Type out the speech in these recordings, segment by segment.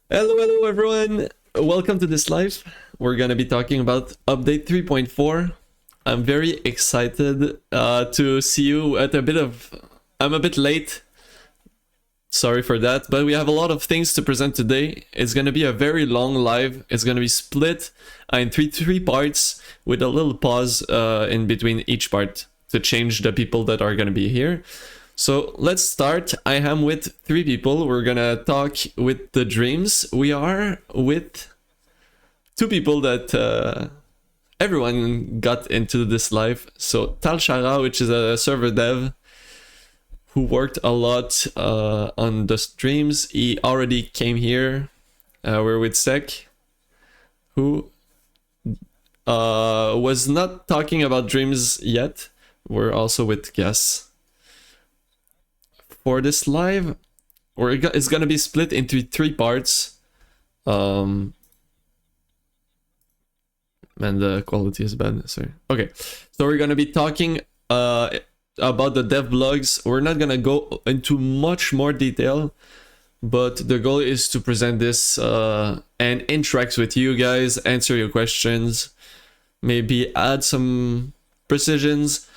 Hello everyone! Welcome to this live. We're gonna be talking about update 3.4. I'm very excited to see you at I'm a bit late. Sorry for that, but we have a lot of things to present today. It's gonna be a very long live. It's gonna be split in three parts with a little pause in between each part to change the people that are gonna be here. So let's start. I am with 3 people. We're gonna talk with the dreams. We are with 2 people that everyone got into this live. So Tal Shara, which is a server dev who worked a lot on the streams. He already came here. We're with Sek, who was not talking about dreams yet. We're also with Guess. For this live, it's gonna be split into 3 parts. Man, the quality is bad. Sorry. Okay, so we're gonna be talking about the dev blogs. We're not gonna go into much more detail, but the goal is to present this and interact with you guys, answer your questions, maybe add some precisions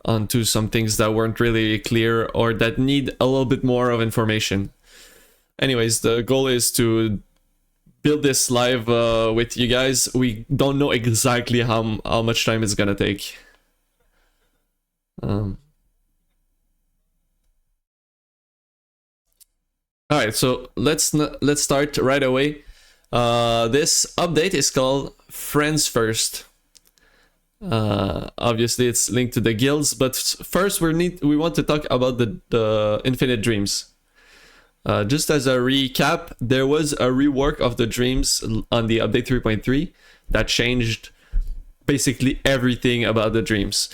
onto some things that weren't really clear or that need a little bit more of information. Anyways, the goal is to build this live with you guys. We don't know exactly how much time it's gonna take. Alright, so let's start right away. This update is called Friends First. Obviously it's linked to the guilds, but first we want to talk about the Infinite Dreams. Just as a recap, there was a rework of the dreams on the update 3.3 that changed basically everything about the dreams.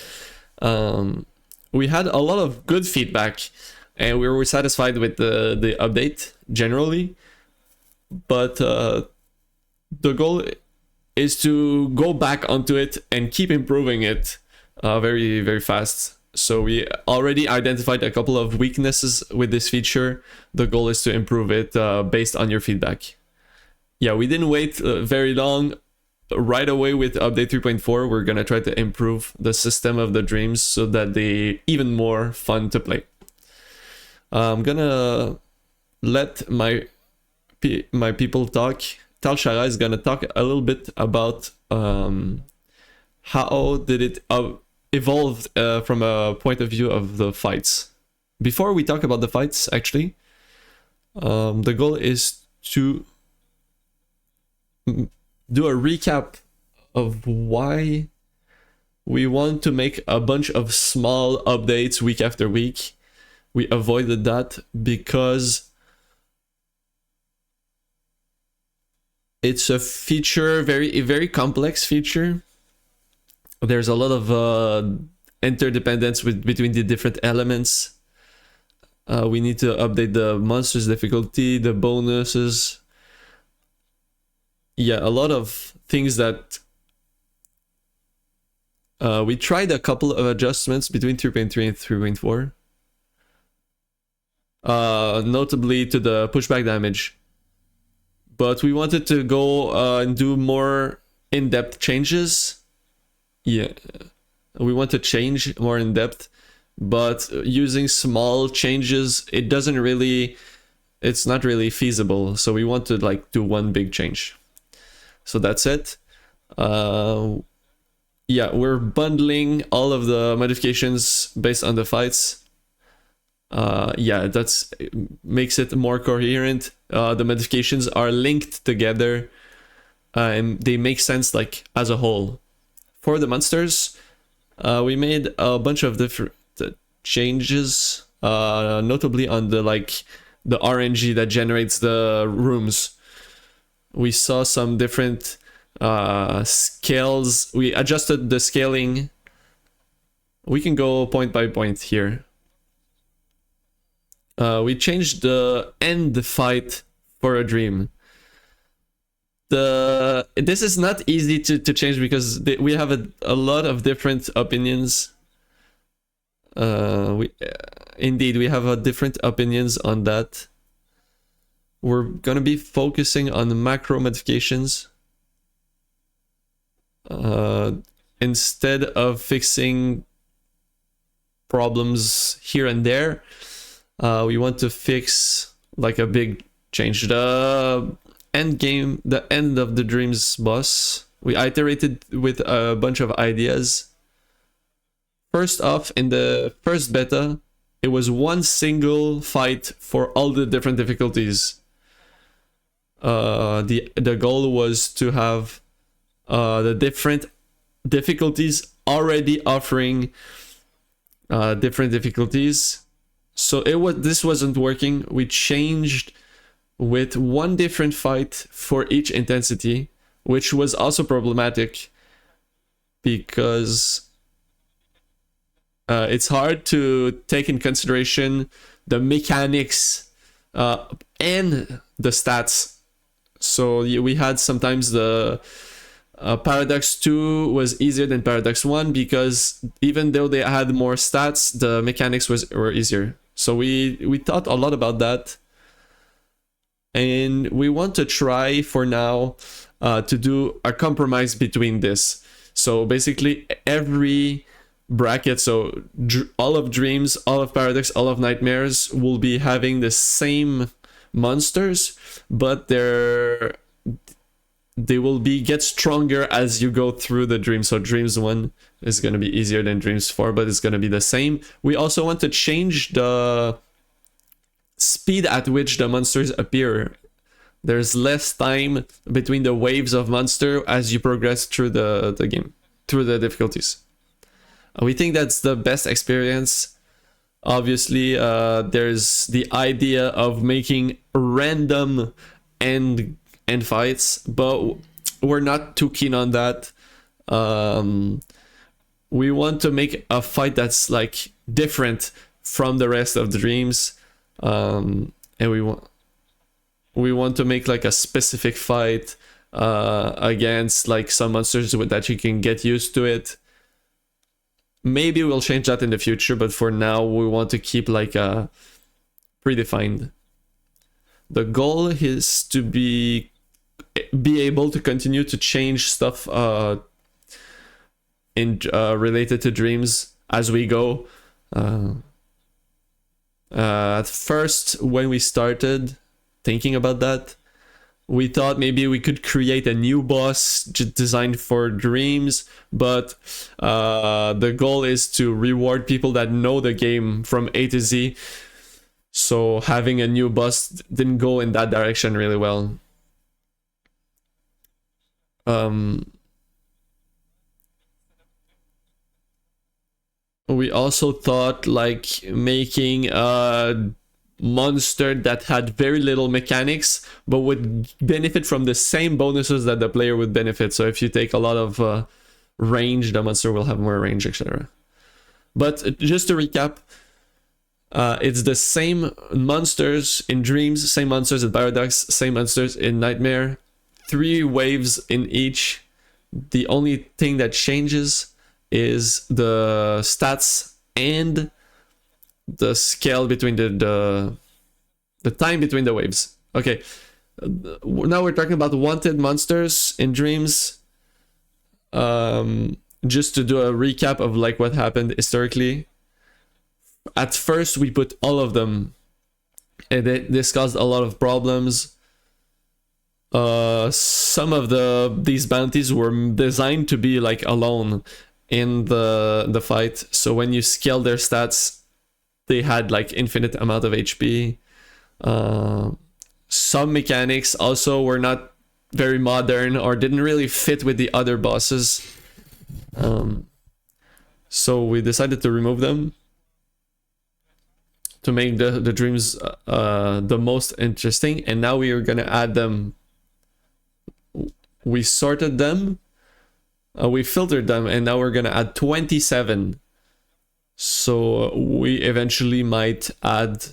We had a lot of good feedback and we were satisfied with the update generally, but the goal is to go back onto it and keep improving it very, very fast. So we already identified a couple of weaknesses with this feature. The goal is to improve it based on your feedback. Yeah, we didn't wait very long. Right away with update 3.4, we're gonna try to improve the system of the dreams so that they're even more fun to play. I'm gonna let my people talk. Tal Shara is gonna talk a little bit about how did it evolve from a point of view of the fights. Before we talk about the fights, actually, the goal is to do a recap of why we want to make a bunch of small updates week after week. We avoided that because it's a feature, a very complex feature. There's a lot of interdependence between the different elements. We need to update the monsters difficulty, the bonuses. Yeah, a lot of things that we tried a couple of adjustments between 3.3 and 3.4. Notably to the pushback damage. But we wanted to go and do more in-depth changes. Yeah, we want to change more in-depth, but using small changes, it's not really feasible. So we want to like do one big change. So that's it. Yeah, we're bundling all of the modifications based on the fights. Yeah, that makes it more coherent. The modifications are linked together and they make sense like as a whole. For the monsters, we made a bunch of different changes, notably on the RNG that generates the rooms. We saw some different scales. We adjusted the scaling. We can go point by point here. We changed the end fight for a dream. This is not easy to change because we have a lot of different opinions. Indeed, we have different opinions on that. we're gonna be focusing on the macro modifications instead of fixing problems here and there. We want to fix like a big change. The end game, the end of the dreams boss, we iterated with a bunch of ideas. First off, in the first beta, it was one single fight for all the different difficulties. The goal was to have the different difficulties already offering different difficulties. So this wasn't working. We changed with one different fight for each intensity, which was also problematic because it's hard to take in consideration the mechanics and the stats. So we had sometimes the Paradox 2 was easier than Paradox 1 because even though they had more stats, the mechanics were easier. So we thought a lot about that. And we want to try for now to do a compromise between this. So basically every bracket, so all of Dreams, all of Paradox, all of Nightmares will be having the same monsters, but they will get stronger as you go through the Dreams. So Dreams 1 is going to be easier than Dreams 4, but it's going to be the same. We also want to change the speed at which the monsters appear. There's less time between the waves of monster as you progress through the game, through the difficulties. We think that's the best experience. Obviously, there's the idea of making random end fights, but we're not too keen on that. We want to make a fight that's like different from the rest of the Dreams, and we want to make like a specific fight against like some monsters that you can get used to it. Maybe we'll change that in the future, but for now we want to keep like a predefined. The goal is to be able to continue to change stuff in related to Dreams as we go. At first, when we started thinking about that, we thought maybe we could create a new boss designed for Dreams, but the goal is to reward people that know the game from A to Z. So having a new boss didn't go in that direction really well. We also thought like making a monster that had very little mechanics but would benefit from the same bonuses that the player would benefit. So if you take a lot of range, the monster will have more range, etc. But just to recap, it's the same monsters in Dreams, same monsters in Paradox, same monsters in Nightmare, 3 waves in each. The only thing that changes is the stats and the scale between the time between the waves. Okay, now we're talking about wanted monsters in Dreams. Just to do a recap of like what happened historically. At first we put all of them, and this caused a lot of problems. Some of these bounties were designed to be like alone in the fight, so when you scale their stats, they had like infinite amount of HP. Some mechanics also were not very modern or didn't really fit with the other bosses. So we decided to remove them to make the Dreams the most interesting, and now we are gonna add them. We sorted them, we filtered them, and now we're gonna add 27. So we eventually might add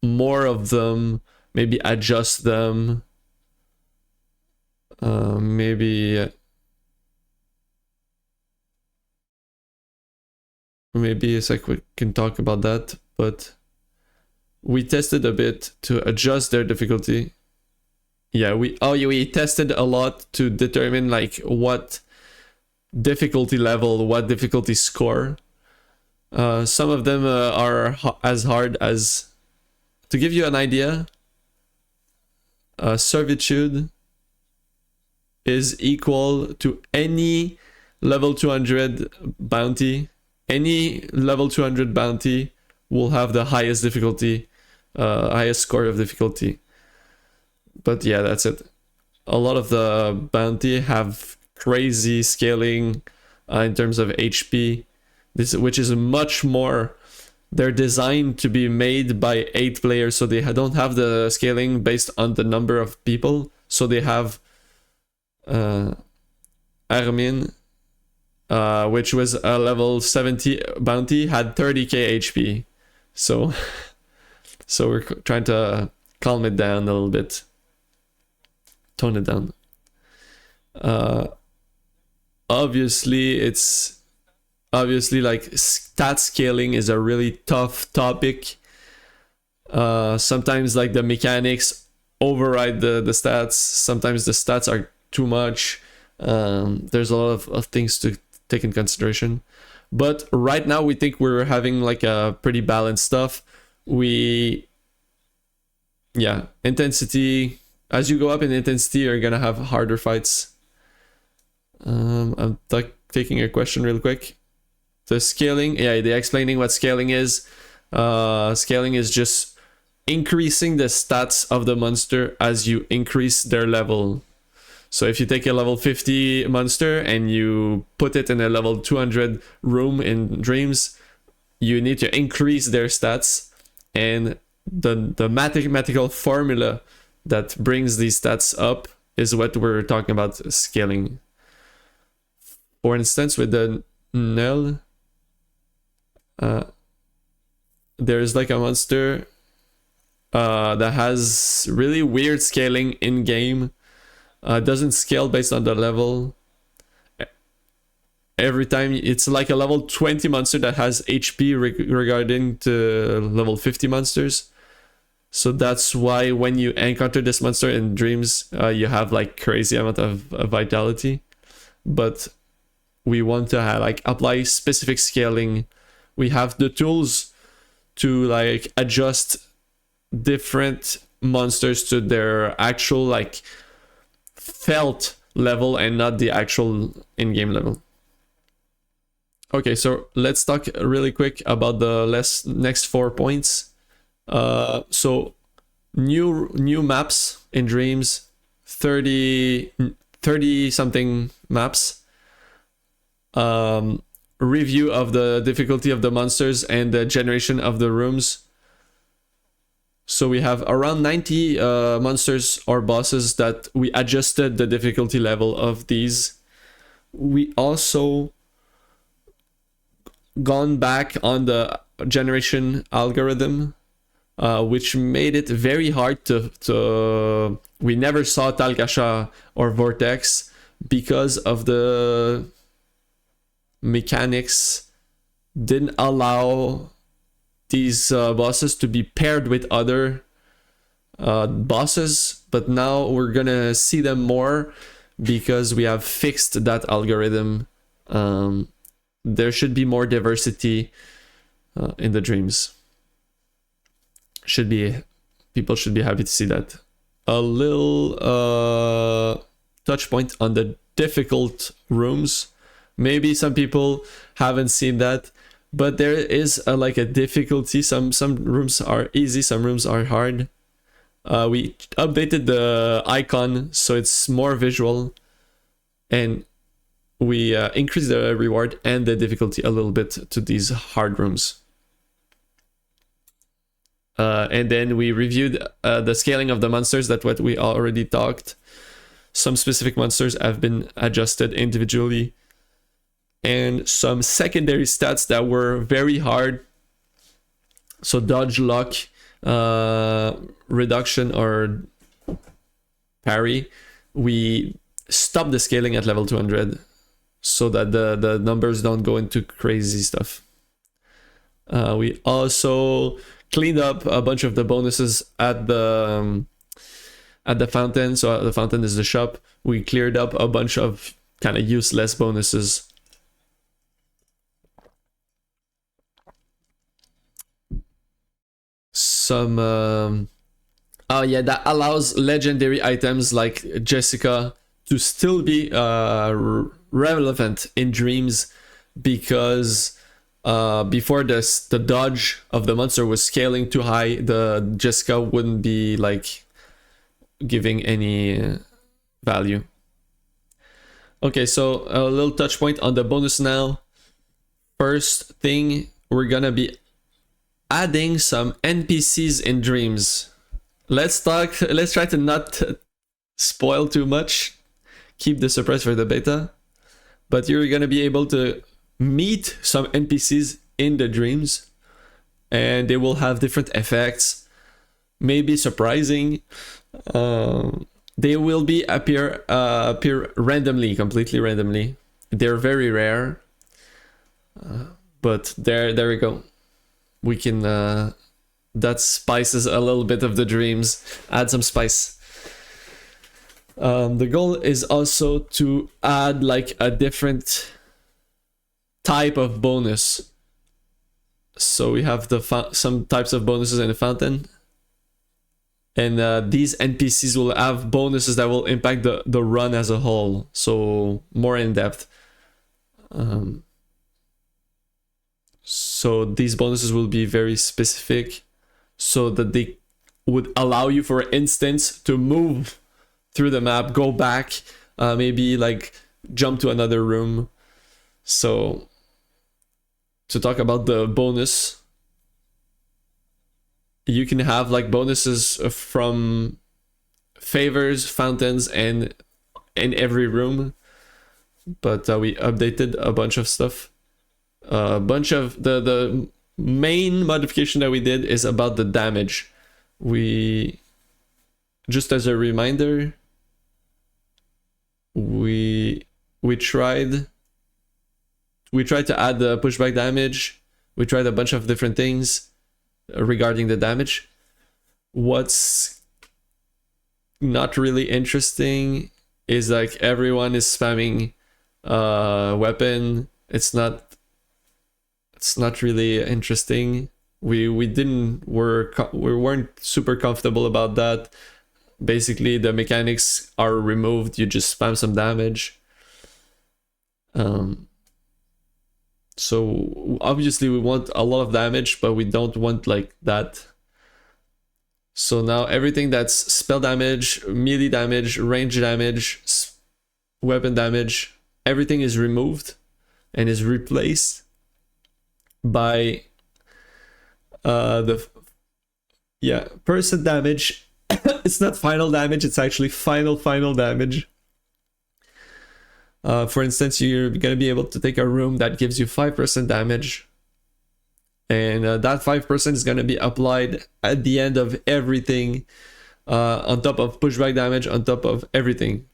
more of them, maybe adjust them, maybe it's like we can talk about that, but we tested a bit to adjust their difficulty. Yeah, we tested a lot to determine like what difficulty level, what difficulty score. Some of them are as hard as, to give you an idea, servitude is equal to any level 200 bounty. Any level 200 bounty will have the highest difficulty, highest score of difficulty. But yeah, that's it. A lot of the bounty have crazy scaling in terms of HP, which is much more. They're designed to be made by 8 players, so they don't have the scaling based on the number of people. So they have Armin, which was a level 70 bounty, had 30k HP. So we're trying to calm it down a little bit, tone it down. Obviously like stat scaling is a really tough topic. Sometimes like the mechanics override the stats. Sometimes the stats are too much. There's a lot of things to take in consideration. But right now we think we're having like a pretty balanced stuff. Intensity, as you go up in intensity, you're gonna have harder fights. I'm taking a question real quick. The scaling, they're explaining what scaling is. Scaling is just increasing the stats of the monster as you increase their level. So if you take a level 50 monster and you put it in a level 200 room in Dreams, you need to increase their stats, and the mathematical formula that brings these stats up is what we're talking about scaling. For instance, with the Null, there's like a monster that has really weird scaling in game. Doesn't scale based on the level. Every time it's like a level 20 monster that has HP regarding to level 50 monsters. So that's why when you encounter this monster in Dreams, you have like crazy amount of vitality. But we want to like apply specific scaling. We have the tools to like adjust different monsters to their actual like felt level and not the actual in-game level. Okay, so let's talk really quick about the next 4 points. So new maps in Dreams, 30 something maps. Review of the difficulty of the monsters and the generation of the rooms. So we have around 90 monsters or bosses that we adjusted the difficulty level of these. We also gone back on the generation algorithm, which made it very hard to we never saw Talkasha or Vortex because of the mechanics didn't allow these bosses to be paired with other bosses, but now we're gonna see them more because we have fixed that algorithm. There should be more diversity in the Dreams. People should be happy to see that. A little touch point on the difficult rooms. Maybe some people haven't seen that, but there is like a difficulty. Some rooms are easy, some rooms are hard. We updated the icon so it's more visual, and we increased the reward and the difficulty a little bit to these hard rooms. And then we reviewed the scaling of the monsters, that's what we already talked. Some specific monsters have been adjusted individually, and some secondary stats that were very hard. So dodge, luck, reduction, or parry, we stopped the scaling at level 200 so that the numbers don't go into crazy stuff. We also cleaned up a bunch of the bonuses at the fountain. So the fountain is the shop. We cleared up a bunch of kind of useless bonuses. Some oh yeah, that allows legendary items like Jessica to still be relevant in dreams, because before this, the dodge of the monster was scaling too high. The Jessica wouldn't be like giving any value. Okay, so a little touch point on the bonus now. First thing, we're gonna be adding some NPCs in dreams. Let's try to not spoil too much. Keep the surprise for the beta. But you're gonna be able to meet some NPCs in the dreams, and they will have different effects, maybe surprising. They will be appear randomly, completely randomly. They're very rare, but there we go. We can that spices a little bit of the dreams. Add some spice. The goal is also to add like a different type of bonus. So we have some types of bonuses in the fountain, and these NPCs will have bonuses that will impact the run as a whole, so more in depth. So these bonuses will be very specific, so that they would allow you, for instance, to move through the map, go back, maybe like jump to another room. So to talk about the bonus, you can have like bonuses from favors, fountains, and in every room. But we updated a bunch of stuff. A bunch of the main modification that we did is about the damage. We, just as a reminder, we tried to add the pushback damage. We tried a bunch of different things regarding the damage. What's not really interesting is like everyone is spamming weapon. It's not really interesting. We weren't super comfortable about that. Basically, the mechanics are removed. You just spam some damage. So obviously we want a lot of damage, but we don't want like that. So now everything that's spell damage, melee damage, range damage, weapon damage, everything is removed and is replaced by person damage. It's not final damage, it's actually final damage. For instance, you're going to be able to take a room that gives you 5% damage, and that 5% is going to be applied at the end of everything, on top of pushback damage, on top of everything.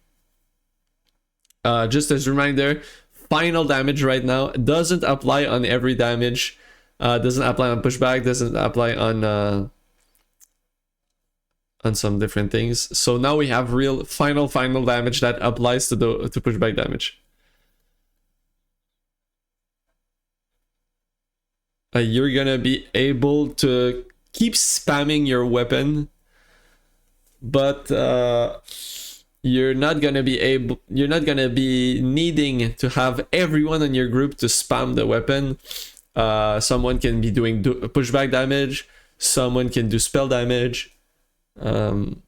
Just as a reminder, final damage right now doesn't apply on every damage, doesn't apply on pushback, doesn't apply on some different things. So now we have real final damage that applies to pushback damage. You're gonna be able to keep spamming your weapon, but you're not gonna be needing to have everyone in your group to spam the weapon. Someone can be doing pushback damage, someone can do spell damage. On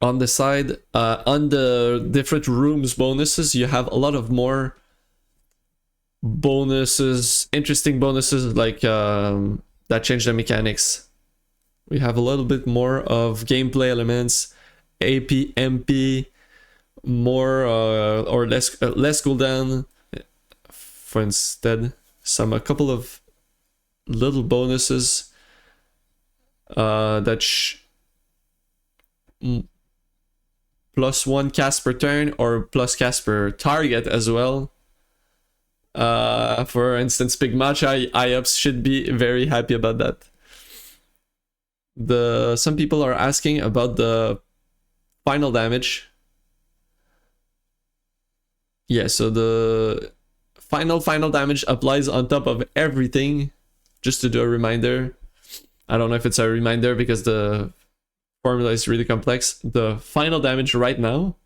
the side, on the different rooms bonuses, you have a lot of more bonuses, interesting bonuses, like that change the mechanics. We have a little bit more of gameplay elements, AP, MP, more or less cooldown. For instead, a couple of little bonuses that +1 cast per turn or plus cast per target as well. For instance, Big Matcha IOPS should be very happy about that. Some people are asking about the final damage. Yeah, so the final damage applies on top of everything. Just to do a reminder. I don't know if it's a reminder because the formula is really complex. The final damage right now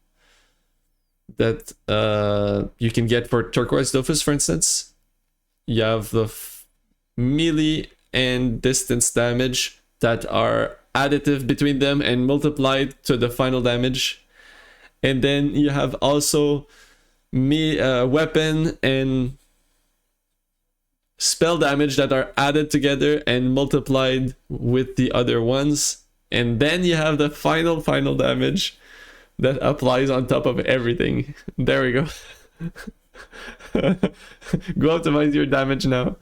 that you can get for Turquoise Dofus, for instance, you have the melee and distance damage that are additive between them and multiplied to the final damage. And then you have also weapon and spell damage that are added together and multiplied with the other ones. And then you have the final damage that applies on top of everything. There we go. Go optimize your damage now.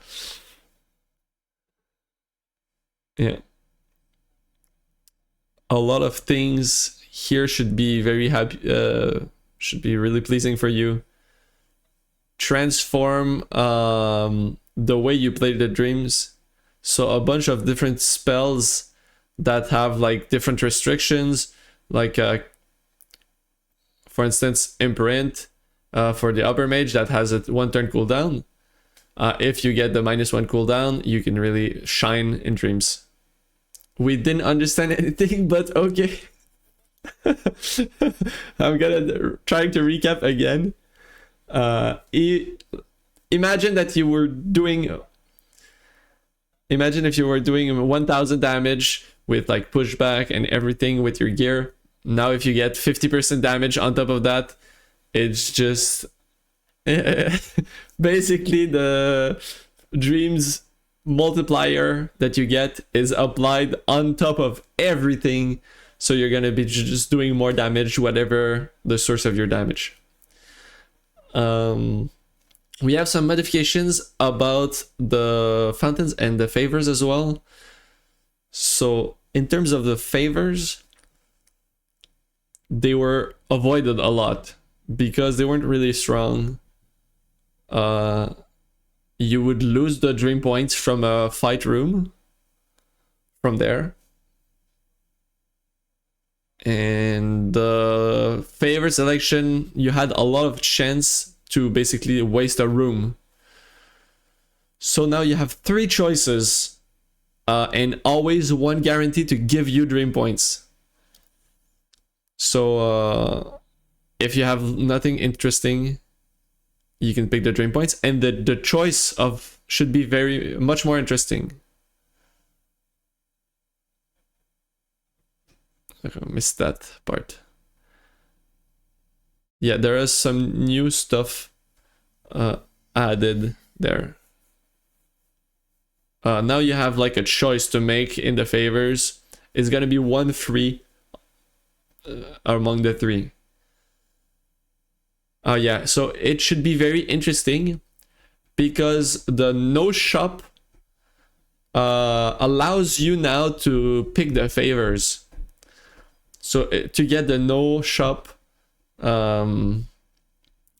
Yeah. A lot of things here should be very happy, should be really pleasing for you. Transform the way you play the dreams. So a bunch of different spells that have like different restrictions, like for instance, Imprint for the upper mage that has a 1 turn cooldown. If you get the -1 cooldown, you can really shine in dreams. We didn't understand anything, but okay. I'm gonna try to recap again. Imagine that you were doing. Imagine if you were doing 1000 damage with like pushback and everything with your gear. Now, if you get 50% damage on top of that, it's just basically the dreams multiplier that you get is applied on top of everything. So you're gonna be just doing more damage, whatever the source of your damage. We have some modifications about the fountains and the favors as well. So in terms of the favors, they were avoided a lot because they weren't really strong. You would lose the dream points from a fight room from there. And the favor selection, you had a lot of chance to basically waste a room. So now you have 3 choices and always one guarantee to give you dream points. So if you have nothing interesting, you can pick the dream points, and the choice of should be very much more interesting. I missed that part. Yeah, there is some new stuff added there. Now you have like a choice to make in the favors. It's gonna be 1 free among the 3. Yeah, so it should be very interesting because the no shop allows you now to pick the favors. So to get the no shop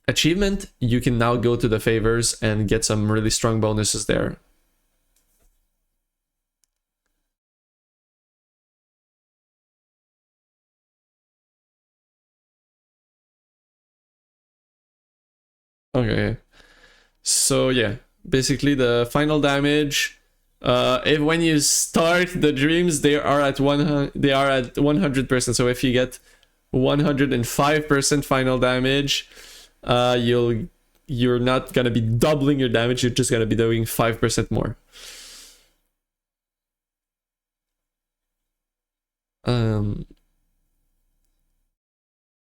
achievement, you can now go to the favors and get some really strong bonuses there. Okay, so yeah, basically the final damage. If when you start the dreams, they are at 100%. So if you get 105% final damage, you're not gonna be doubling your damage. You're just gonna be doing 5% more.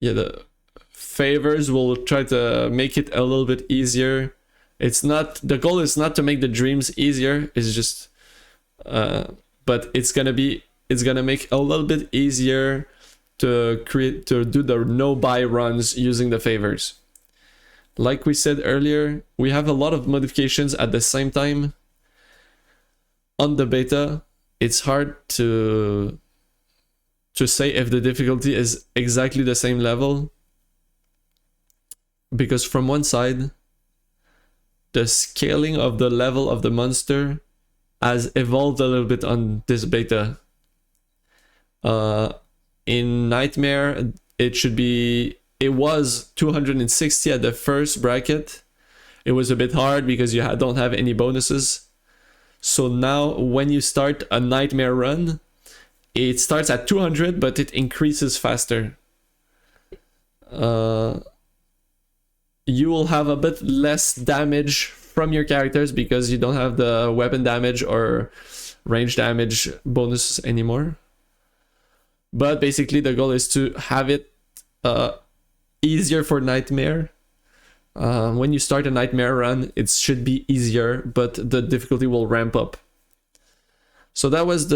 Yeah, the favors will try to make it a little bit easier. It's not, the goal is not to make the dreams easier. It's just, but it's gonna make a little bit easier to do the no buy runs using the favors. Like we said earlier, we have a lot of modifications at the same time. On the beta, it's hard to say if the difficulty is exactly the same level, because from one side, the scaling of the level of the monster has evolved a little bit on this beta. In Nightmare, it was 260 at the first bracket. It was a bit hard because you don't have any bonuses. So now when you start a Nightmare run, it starts at 200, but it increases faster. You will have a bit less damage from your characters because you don't have the weapon damage or range damage bonuses anymore. But basically the goal is to have it easier for Nightmare. When you start a Nightmare run, it should be easier, but the difficulty will ramp up. So that was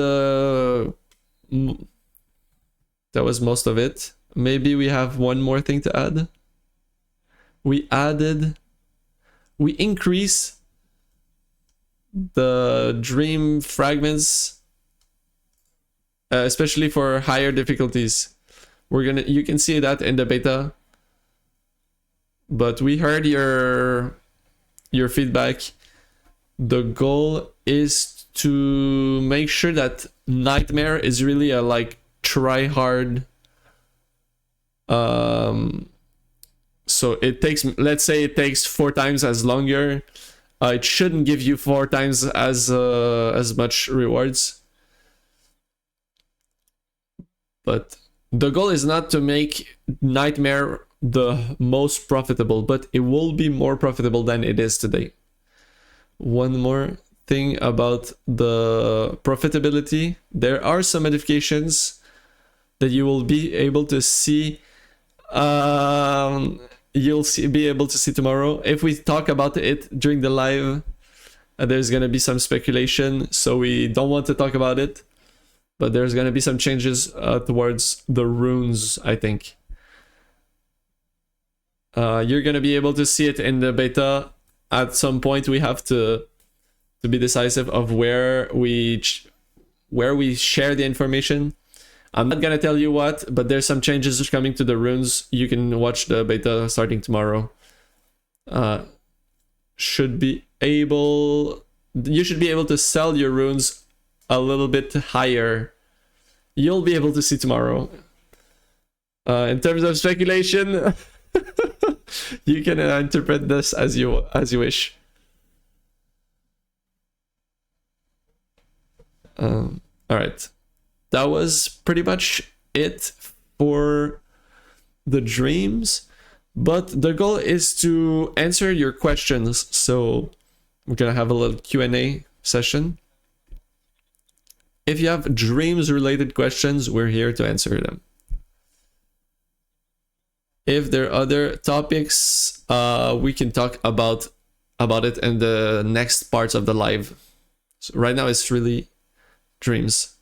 most of it. Maybe we have one more thing to add. We increase the dream fragments, especially for higher difficulties. You can see that in the beta, but we heard your feedback. The goal is to make sure that Nightmare is really a try hard. So let's say it takes 4 times as longer. It shouldn't give you 4 times as much rewards. But the goal is not to make Nightmare the most profitable, but it will be more profitable than it is today. One more thing about the profitability. There are some modifications that you will be able to see. Be able to see tomorrow. If we talk about it during the live, there's gonna be some speculation, so we don't want to talk about it. But there's gonna be some changes towards the runes, I think. You're gonna be able to see it in the beta. At some point, we have to be decisive of where we share the information. I'm not gonna tell you what, but there's some changes coming to the runes. You can watch the beta starting tomorrow. You should be able to sell your runes a little bit higher. You'll be able to see tomorrow. In terms of speculation, you can interpret this as you wish. All right. That was pretty much it for the dreams, but the goal is to answer your questions. So we're gonna have a little Q&A session. If you have dreams related questions, we're here to answer them. If there are other topics, we can talk about it in the next parts of the live. So right now it's really dreams.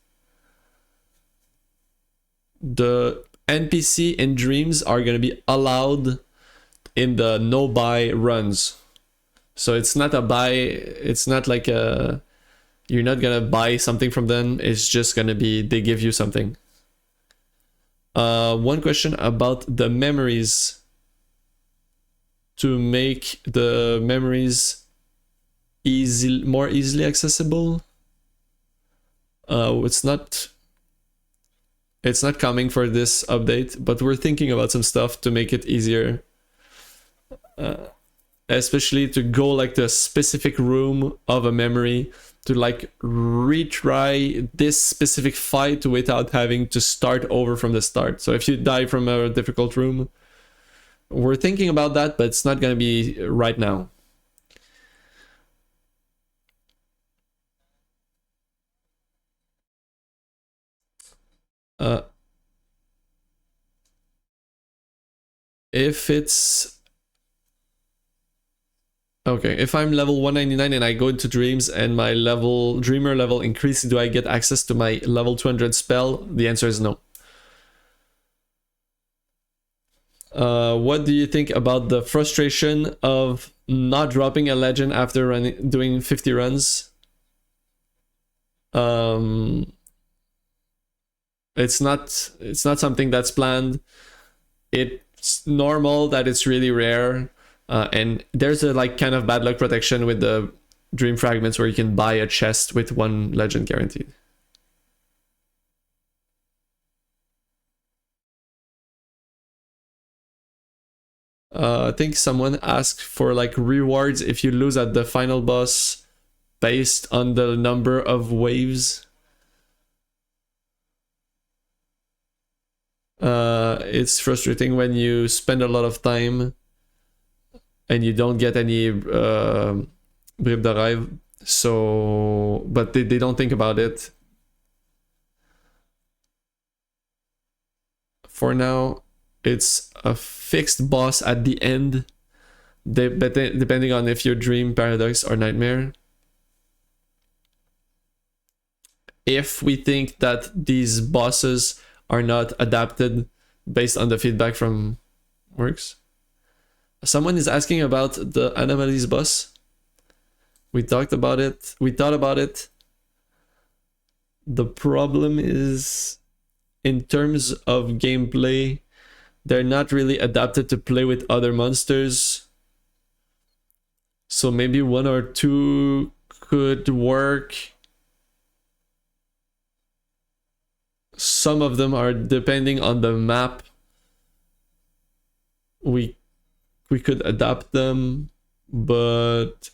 The NPC in dreams are going to be allowed in the no buy runs. So it's not a buy, it's not like you're not going to buy something from them. It's just going to be they give you something. One question about the memories. To make the memories more easily accessible. It's not coming for this update, but we're thinking about some stuff to make it easier. Especially to go the specific room of a memory, to retry this specific fight without having to start over from the start. So if you die from a difficult room, we're thinking about that, but it's not going to be right now. If it's okay, if I'm level 199 and I go into dreams and my dreamer level increases, do I get access to my level 200 spell? The answer is no. What do you think about the frustration of not dropping a legend after doing 50 runs? It's not something that's planned. It's normal that it's really rare. And there's a like kind of bad luck protection with the dream fragments where you can buy a chest with 1 legend guaranteed. I think someone asked for like rewards if you lose at the final boss based on the number of waves. It's frustrating when you spend a lot of time and you don't get any Brib de Rêve. So, but they don't think about it. For now, it's a fixed boss at the end, depending on if you're Dream, Paradox, or Nightmare. If we think that these bosses are not adapted based on the feedback from works. Someone is asking about the Anomalies boss. We talked about it. We thought about it. The problem is, in terms of gameplay, they're not really adapted to play with other monsters. So maybe 1 or 2 could work. Some of them are depending on the map. We could adapt them, but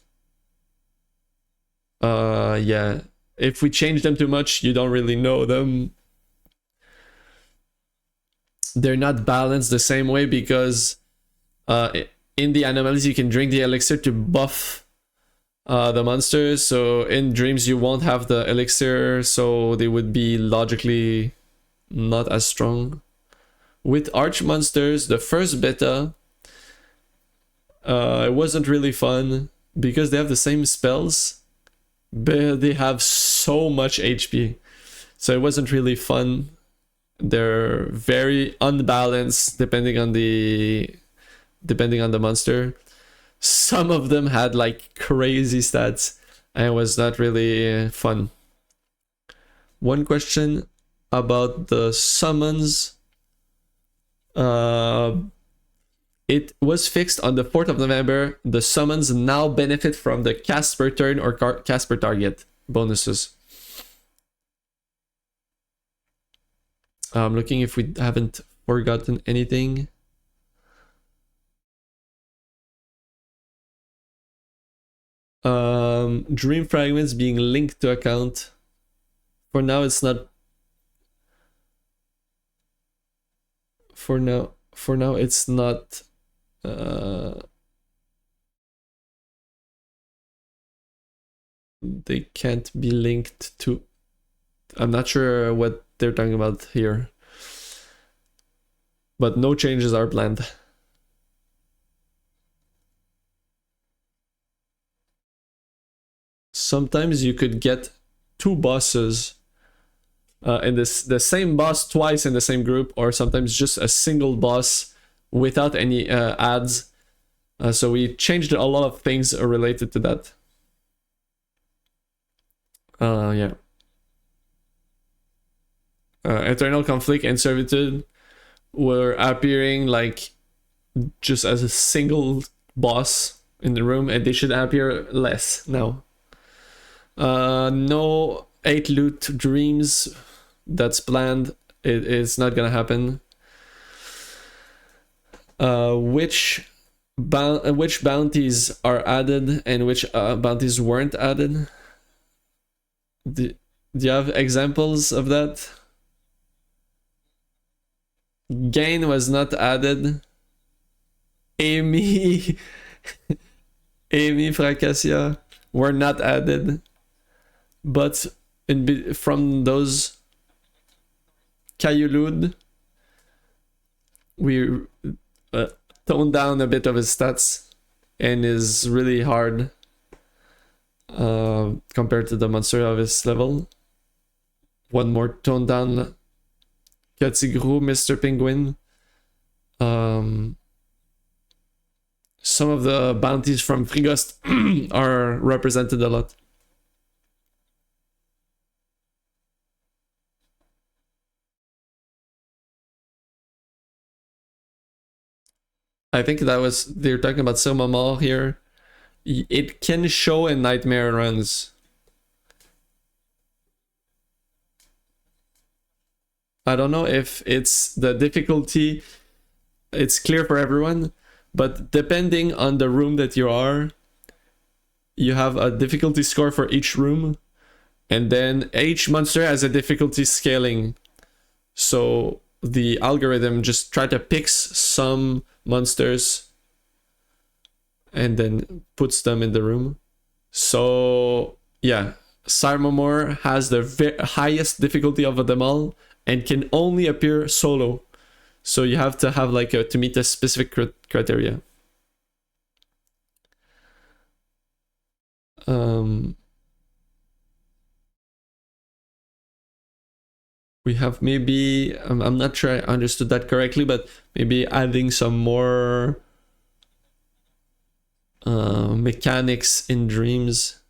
yeah, if we change them too much, you don't really know them. They're not balanced the same way because in the anomalies you can drink the elixir to buff the monsters. So in dreams you won't have the elixir, so they would be logically not as strong. With arch monsters, the first beta, it wasn't really fun because they have the same spells, but they have so much HP. So it wasn't really fun. They're very unbalanced depending on the monster. Some of them had like crazy stats and it was not really fun. One question about the summons. It was fixed on the 4th of November. The summons now benefit from the cast per turn or cast per target bonuses. I'm looking if we haven't forgotten anything. Dream fragments being linked to account. For now, it's not. For now, it's not. They can't be linked to. I'm not sure what they're talking about here, but no changes are planned. Sometimes you could get 2 bosses in the same boss twice in the same group, or sometimes just a single boss without any ads. So we changed a lot of things related to that. Yeah. Eternal Conflict and Servitude were appearing like just as a single boss in the room, and they should appear less now. No 8 loot dreams that's planned. It's not gonna happen. Which bounties are added and which bounties weren't added? Do you have examples of that? Gain was not added. Amy Fracassia were not added. But from those Kayulud, we toned down a bit of his stats and is really hard compared to the monster of his level. One more toned down Katsigru, Mr. Penguin. Some of the bounties from Frigost are represented a lot. I think that was, they're talking about Silma Mall here. It can show in Nightmare runs. I don't know if it's the difficulty, it's clear for everyone, but depending on the room that you are, you have a difficulty score for each room, and then each monster has a difficulty scaling. So the algorithm just try to pick some monsters and then puts them in the room. So yeah, Sarmamor has the highest difficulty of them all and can only appear solo. So you have to have like to meet a specific criteria. We have maybe, I'm not sure I understood that correctly, but maybe adding some more mechanics in dreams.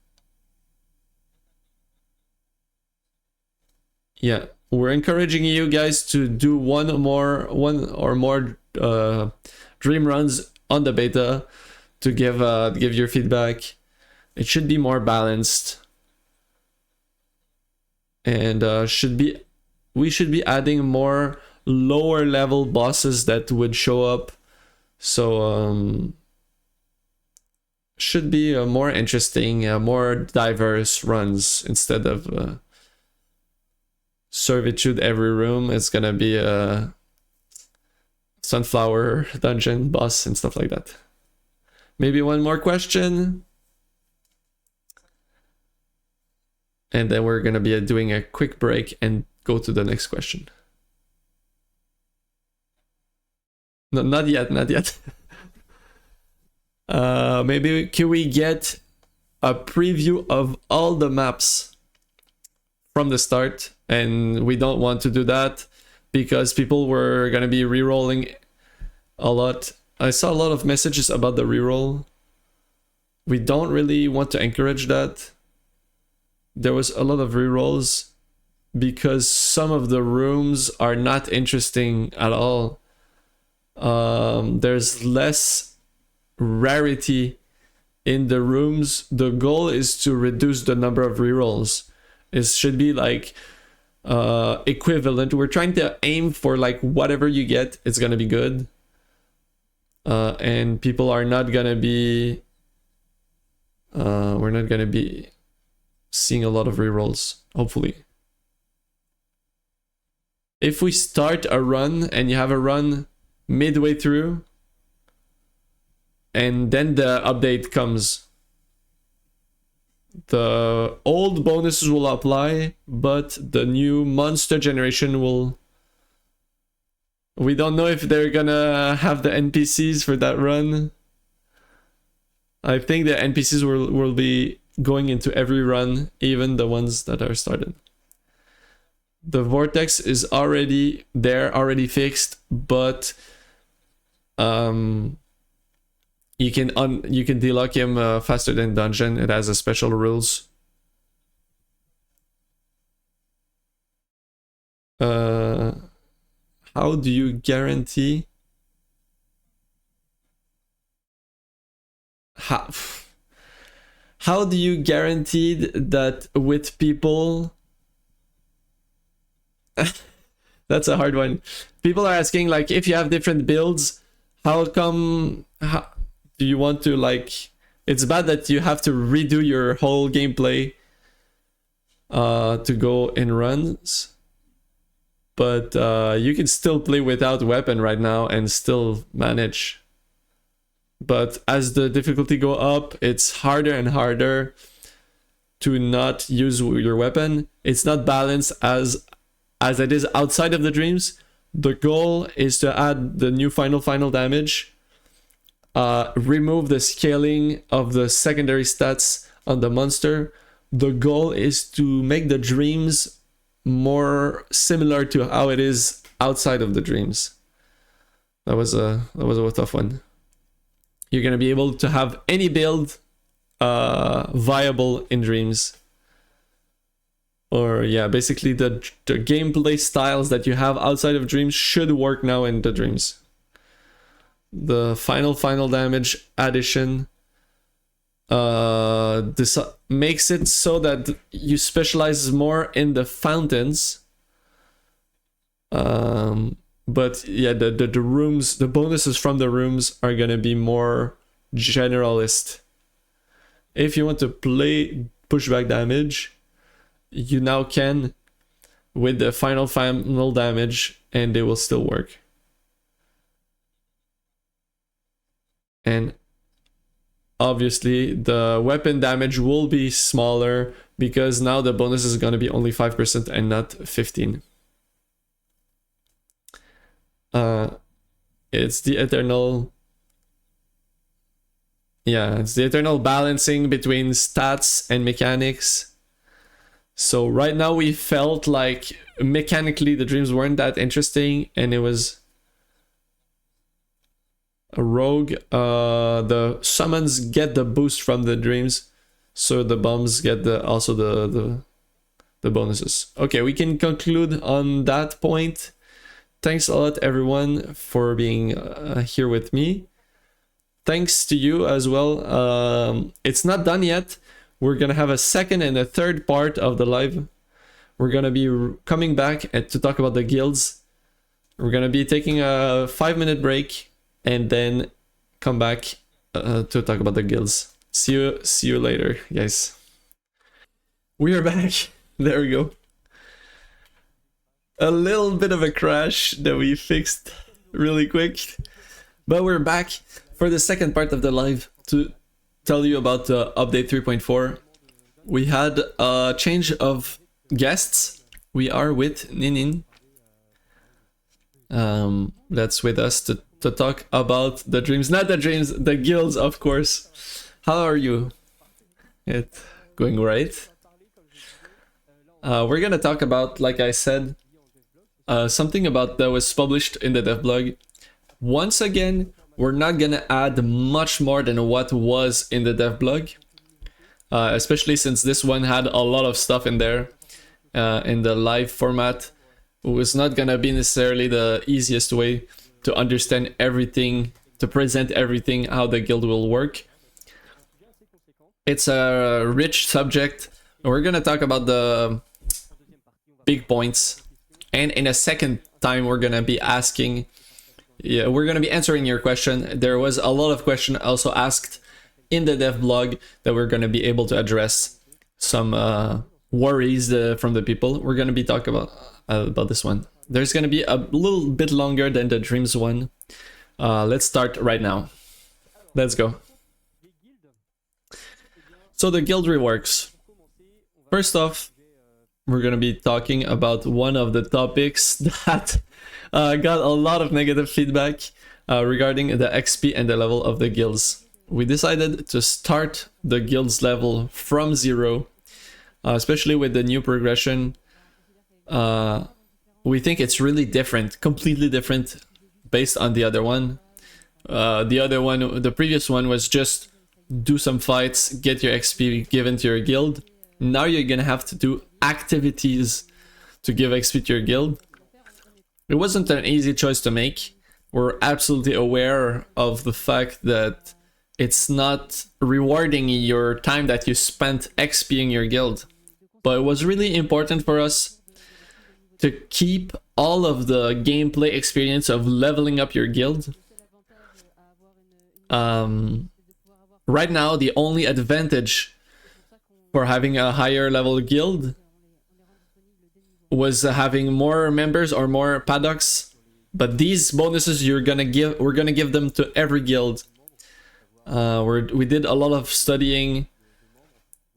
Yeah, we're encouraging you guys to do one or more dream runs on the beta to give your feedback. It should be more balanced, and we should be adding more lower level bosses that would show up. So should be more interesting, more diverse runs instead of servitude every room. It's gonna be a sunflower dungeon boss and stuff like that. Maybe one more question, and then we're gonna be doing a quick break and go to the next question. No, not yet, not yet. Maybe can we get a preview of all the maps from the start? And we don't want to do that because people were gonna be re-rolling a lot. I saw a lot of messages about the re-roll. We don't really want to encourage that. There was a lot of re-rolls because some of the rooms are not interesting at all. There's less rarity in the rooms. The goal is to reduce the number of rerolls. It should be like equivalent. We're trying to aim for like whatever you get, it's gonna be good. And people are not gonna be we're not gonna be seeing a lot of rerolls, hopefully. If we start a run and you have a run midway through and then the update comes, the old bonuses will apply, but the new monster generation will... We don't know if they're gonna have the NPCs for that run. I think the NPCs will be going into every run, even the ones that are started. The vortex is already there, already fixed, but you can delock him faster than dungeon. It has a special rules. How do you guarantee? How do you guarantee that with people? That's a hard one. People are asking, like, if you have different builds, how come? How do you want to, like? It's bad that you have to redo your whole gameplay to go in runs, but you can still play without weapon right now and still manage. But as the difficulty go up, it's harder and harder to not use your weapon. It's not balanced as it is outside of the dreams. The goal is to add the new final damage, remove the scaling of the secondary stats on the monster. The goal is to make the dreams more similar to how it is outside of the dreams. That was a tough one. You're gonna be able to have any build viable in dreams. Or yeah, basically the gameplay styles that you have outside of dreams should work now in the dreams. the final damage addition. This makes it so that you specialize more in the fountains. But yeah, the rooms, the bonuses from the rooms are gonna be more generalist. If you want to play pushback damage, you now can with the final damage, and they will still work. And obviously the weapon damage will be smaller because now the bonus is gonna be only 5% and not 15. It's the eternal... Yeah, it's the eternal balancing between stats and mechanics. So right now we felt like mechanically the dreams weren't that interesting, and it was a rogue. The summons get the boost from the dreams, so the bombs get also the bonuses. Okay, we can conclude on that point. Thanks a lot everyone for being here with me. Thanks to you as well. It's not done yet. We're gonna have a second and a third part of the live. We're gonna be coming back to talk about the guilds. We're gonna be taking a 5-minute break and then come back to talk about the guilds. See you later, guys. We are back. There we go. A little bit of a crash that we fixed really quick, but we're back for the second part of the live to tell you about update 3.4. We had a change of guests. We are with Ninin. That's with us to talk about the dreams, not the dreams, the guilds, of course. How are you? It going right? We're gonna talk about, like I said, something about that was published in the dev blog. Once again, we're not gonna add much more than what was in the dev blog, especially since this one had a lot of stuff in there. In the live format, it was not gonna be necessarily the easiest way to understand everything, to present everything, how the guild will work. It's a rich subject. We're gonna talk about the big points, and in a second time we're gonna be asking, we're gonna be answering your question. There was a lot of questions also asked in the dev blog that we're gonna be able to address some worries from the people. We're gonna be talking about this one. There's gonna be a little bit longer than the dreams one. Let's start right now. Let's go. So the guild reworks. First off, we're gonna be talking about one of the topics that got a lot of negative feedback regarding the XP and the level of the guilds. We decided to start the guilds level from 0, especially with the new progression. We think it's really different, completely different based on the other one. The previous one was just do some fights, get your XP given to your guild. Now you're gonna have to do activities to give XP to your guild. It wasn't an easy choice to make. We're absolutely aware of the fact that it's not rewarding your time that you spent XPing your guild. But it was really important for us to keep all of the gameplay experience of leveling up your guild. Right now, the only advantage for having a higher level guild was having more members or more paddocks, but these bonuses we're gonna give them to every guild. We did a lot of studying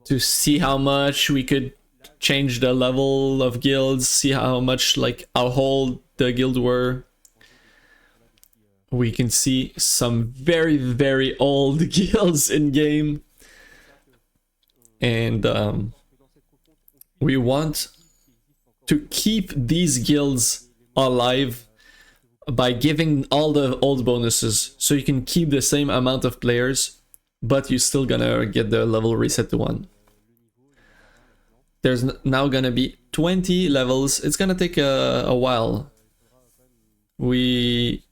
to see how much we could change the level of guilds, see how much, like, how old the guild were. We can see some very, very old guilds in game, and we want to keep these guilds alive by giving all the old bonuses, so you can keep the same amount of players, but you're still gonna get the level reset to 1. There's now gonna be 20 levels. It's gonna take a while. We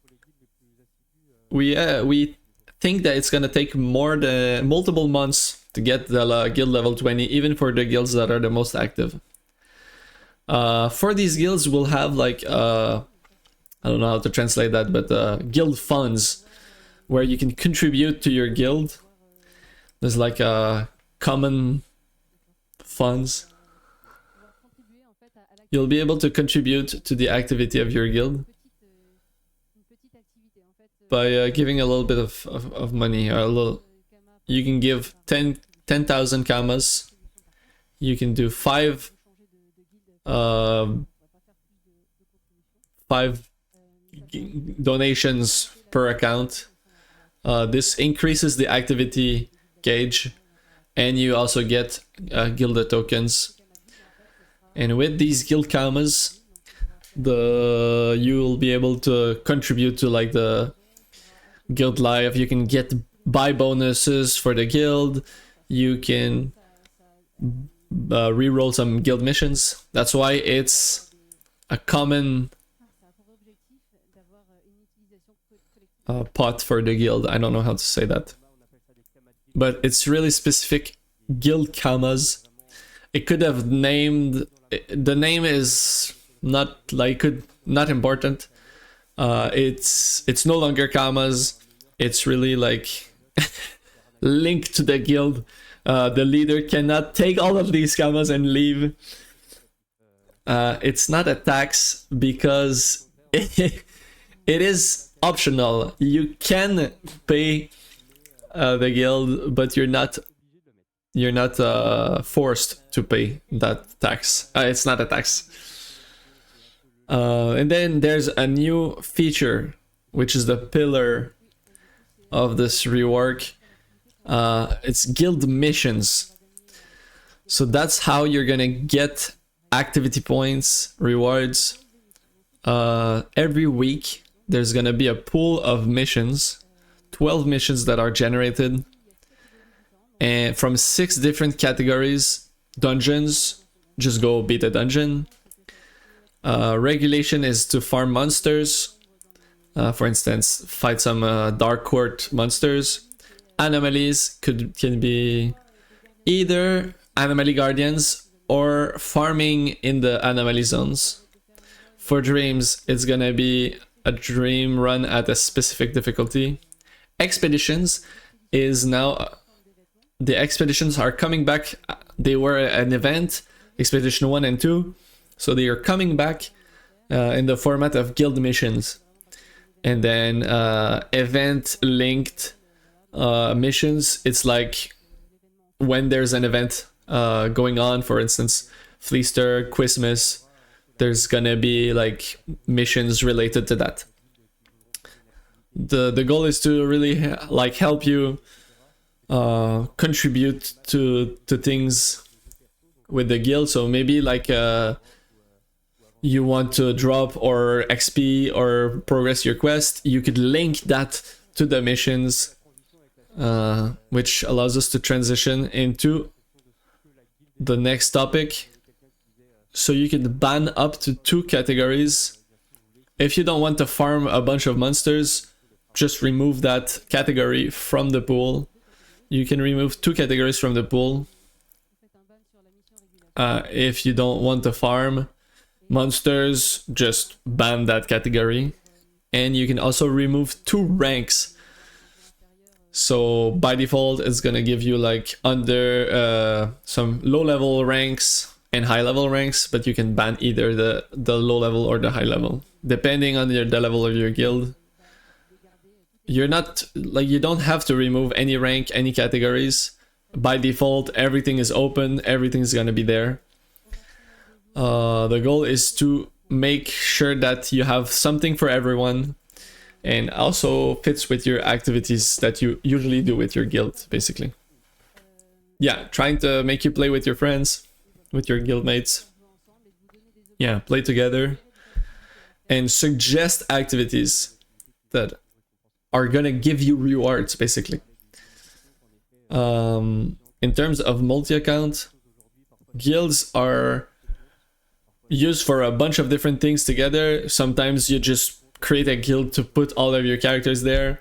we think that it's gonna take more than multiple months to get the guild level 20, even for the guilds that are the most active. For these guilds, we'll have like I don't know how to translate that, but guild funds where you can contribute to your guild. There's like common funds. You'll be able to contribute to the activity of your guild by giving a little bit of money. Or a little, you can give 10,000 kamas. You can do 5 donations per account. This increases the activity gauge, and you also get guild tokens. And with these guild kamas, you'll be able to contribute to like the guild life. You can get buy bonuses for the guild. You can reroll some guild missions. That's why it's a common pot for the guild. I don't know how to say that, but it's really specific guild kamas. It could have named, the name is not not important. It's no longer kamas. It's really like linked to the guild. The leader cannot take all of these kamas and leave. It's not a tax because it is optional. You can pay the guild, but you're not forced to pay that tax. It's not a tax. And then there's a new feature, which is the pillar of this rework. It's guild missions. So that's how you're gonna get activity points, rewards. Every week there's gonna be a pool of missions, 12 missions that are generated, and from 6 different categories. Dungeons, just go beat a dungeon. Regulation is to farm monsters, for instance, fight some dark court monsters. Anomalies can be either anomaly guardians or farming in the anomaly zones. For dreams, it's gonna be a dream run at a specific difficulty. Expeditions is now, the expeditions are coming back. They were an event, Expedition 1 and 2, so they are coming back in the format of guild missions. And then event linked missions, it's like when there's an event going on, for instance, Fleester, Christmas, there's gonna be like missions related to that. The goal is to really like help you contribute to things with the guild. So maybe like you want to drop or XP or progress your quest, you could link that to the missions, which allows us to transition into the next topic. So you can ban up to 2 categories. If you don't want to farm a bunch of monsters, just remove that category from the pool. You can remove 2 categories from the pool. If you don't want to farm monsters, just ban that category. And you can also remove 2 ranks. So by default, it's gonna give you like under some low level ranks and high level ranks, but you can ban either the low level or the high level, depending on the level of your guild. You're not like, you don't have to remove any rank, any categories. By default, everything is open, everything's gonna be there. The goal is to make sure that you have something for everyone, and also fits with your activities that you usually do with your guild, basically. Yeah, trying to make you play with your friends, with your guildmates. Yeah, play together. And suggest activities that are gonna give you rewards, basically. In terms of multi-account, guilds are used for a bunch of different things together. Sometimes you just create a guild to put all of your characters there.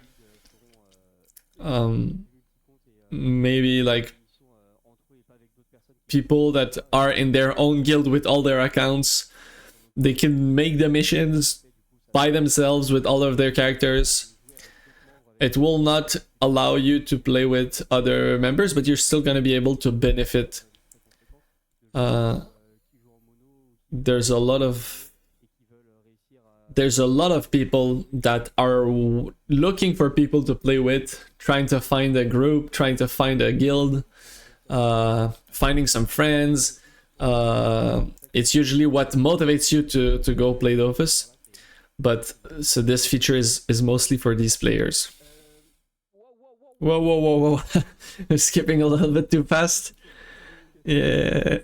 maybe like people that are in their own guild with all their accounts, they can make the missions by themselves with all of their characters. It will not allow you to play with other members, but you're still going to be able to benefit. There's a lot of people that are looking for people to play with, trying to find a group, trying to find a guild, finding some friends. It's usually what motivates you to go play Dofus. But so this feature is mostly for these players. Whoa. I'm skipping a little bit too fast. Yeah.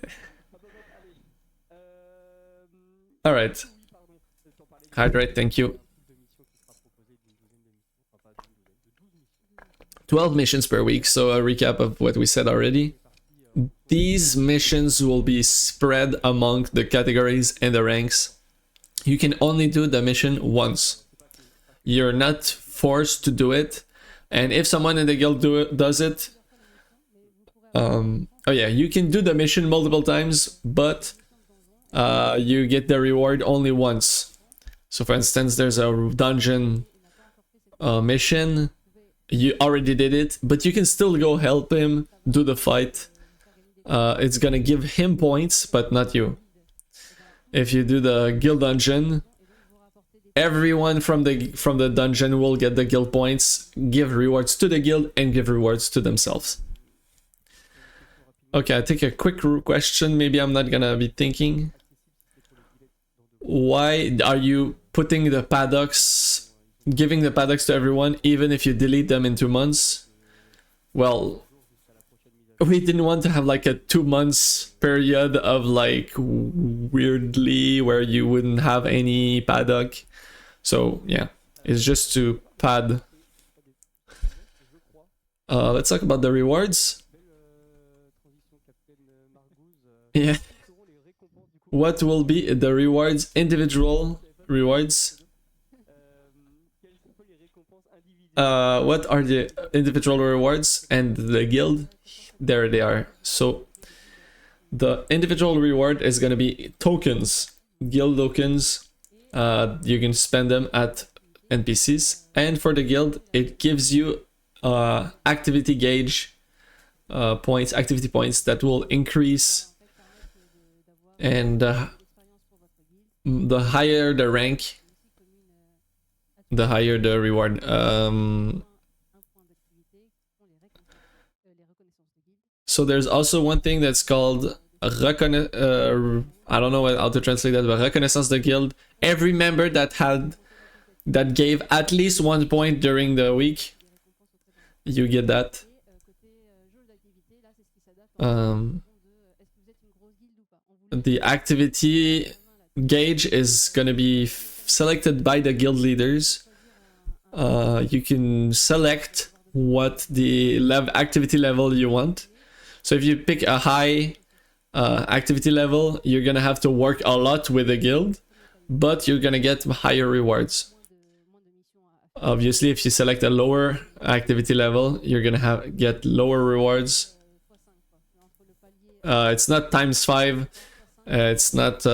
All right. Hydrate, thank you. 12 missions per week, so a recap of what we said already. These missions will be spread among the categories and the ranks. You can only do the mission once. You're not forced to do it. And if someone in the guild does it, oh yeah, you can do the mission multiple times, but you get the reward only once. So for instance, there's a dungeon mission. You already did it, but you can still go help him do the fight. It's gonna give him points, but not you. If you do the guild dungeon, everyone from the dungeon will get the guild points, give rewards to the guild, and give rewards to themselves. Okay, I take a quick question. Maybe I'm not gonna be thinking. Why are you putting the paddocks, giving the paddocks to everyone, even if you delete them in 2 months? Well, we didn't want to have like a 2 months period of like weirdly where you wouldn't have any paddock. So yeah, it's just to pad. Let's talk about the rewards. Yeah. What will be the rewards? Individual rewards. What are the individual rewards and the guild? There they are. So the individual reward is going to be tokens, guild tokens. You can spend them at NPCs, and for the guild it gives you activity gauge points, activity points that will increase, and the higher the rank, the higher the reward. So there's also one thing that's called I don't know how to translate that, but reconnaissance de guild. Every member that gave at least 1 point during the week, you get that. The activity gauge is gonna be selected by the guild leaders. You can select what the activity level you want. So if you pick a high activity level, you're gonna have to work a lot with the guild, but you're gonna get higher rewards. Obviously, if you select a lower activity level, you're gonna get lower rewards. It's not ×5. It's not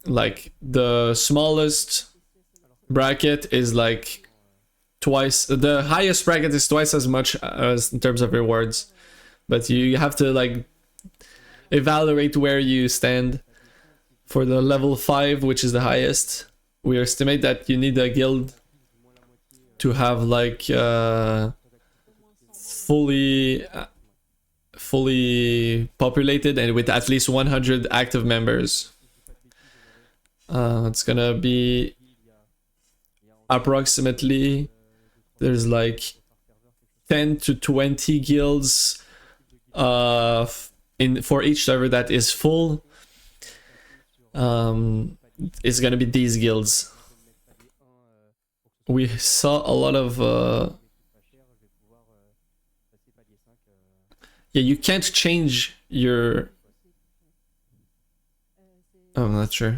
like the smallest bracket is like twice. The highest bracket is twice as much as in terms of rewards. But you have to like evaluate where you stand. For the level 5, which is the highest, we estimate that you need a guild to have like fully populated and with at least 100 active members. It's gonna be approximately, there's like 10 to 20 guilds for each server that is full. It's gonna be these guilds. We saw a lot of yeah, you can't change your, I'm not sure.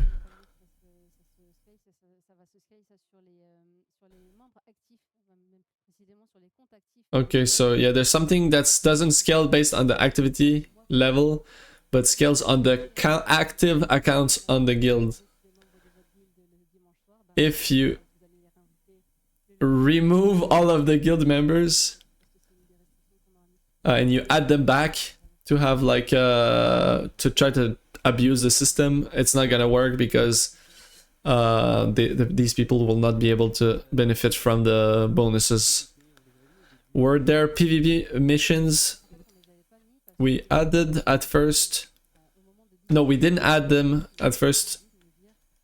Okay, so yeah, there's something that doesn't scale based on the activity level, but scales on the active accounts on the guild. If you remove all of the guild members and you add them back to have like to try to abuse the system, it's not gonna work because these people will not be able to benefit from the bonuses. Were there PvP missions we added at first? No, we didn't add them at first.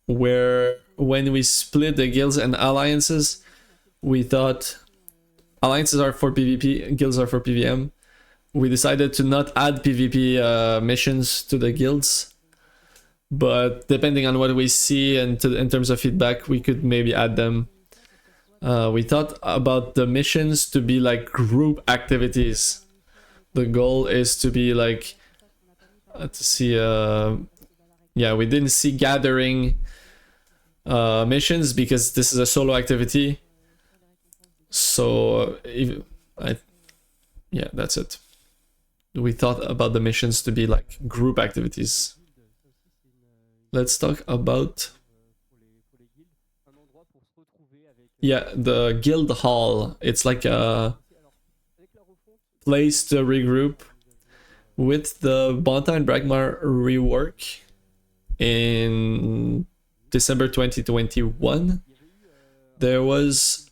When we split the guilds and alliances, we thought alliances are for PvP, guilds are for PvM. We decided to not add PvP missions to the guilds, but depending on what we see and in terms of feedback, we could maybe add them. We thought about the missions to be like group activities. The goal is to be like to see yeah, we didn't see gathering missions because this is a solo activity. So yeah, that's it. We thought about the missions to be like group activities. Let's talk about the guild hall. It's like a place to regroup. With the Bonta and Bragmar rework in December 2021, there was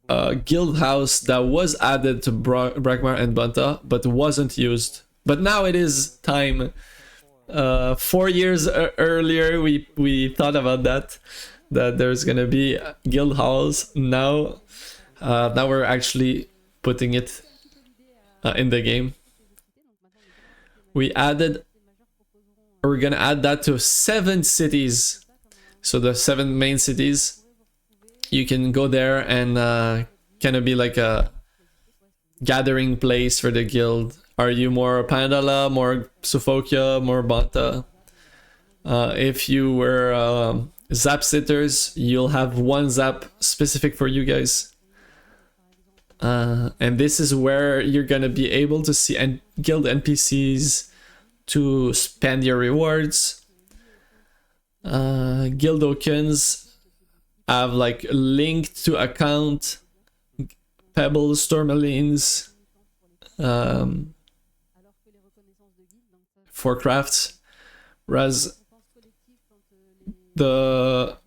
a guild house that was added to Bragmar and Bonta, but wasn't used. But now it is time. 4 years earlier, we thought about that there's gonna be guild halls. Now we're actually putting it in the game. We're gonna add that to 7 cities. So the 7 main cities, you can go there and kind of be like a gathering place for the guild. Are you more Pandala, more Sophokia, more Bonta? If you were Zap sitters, you'll have one Zap specific for you guys. And this is where you're gonna be able to see guild NPCs to spend your rewards. Guild tokens have like linked to account, pebbles, tourmalines, for crafts, whereas the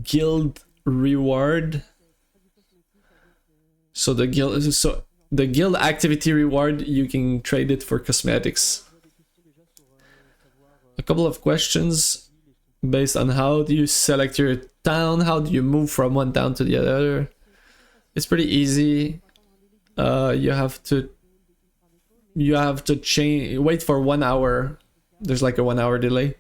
guild reward, so the guild activity reward, you can trade it for cosmetics. A couple of questions based on how do you select your town, how do you move from one town to the other. It's pretty easy. You have to wait for 1 hour. There's like a 1 hour delay.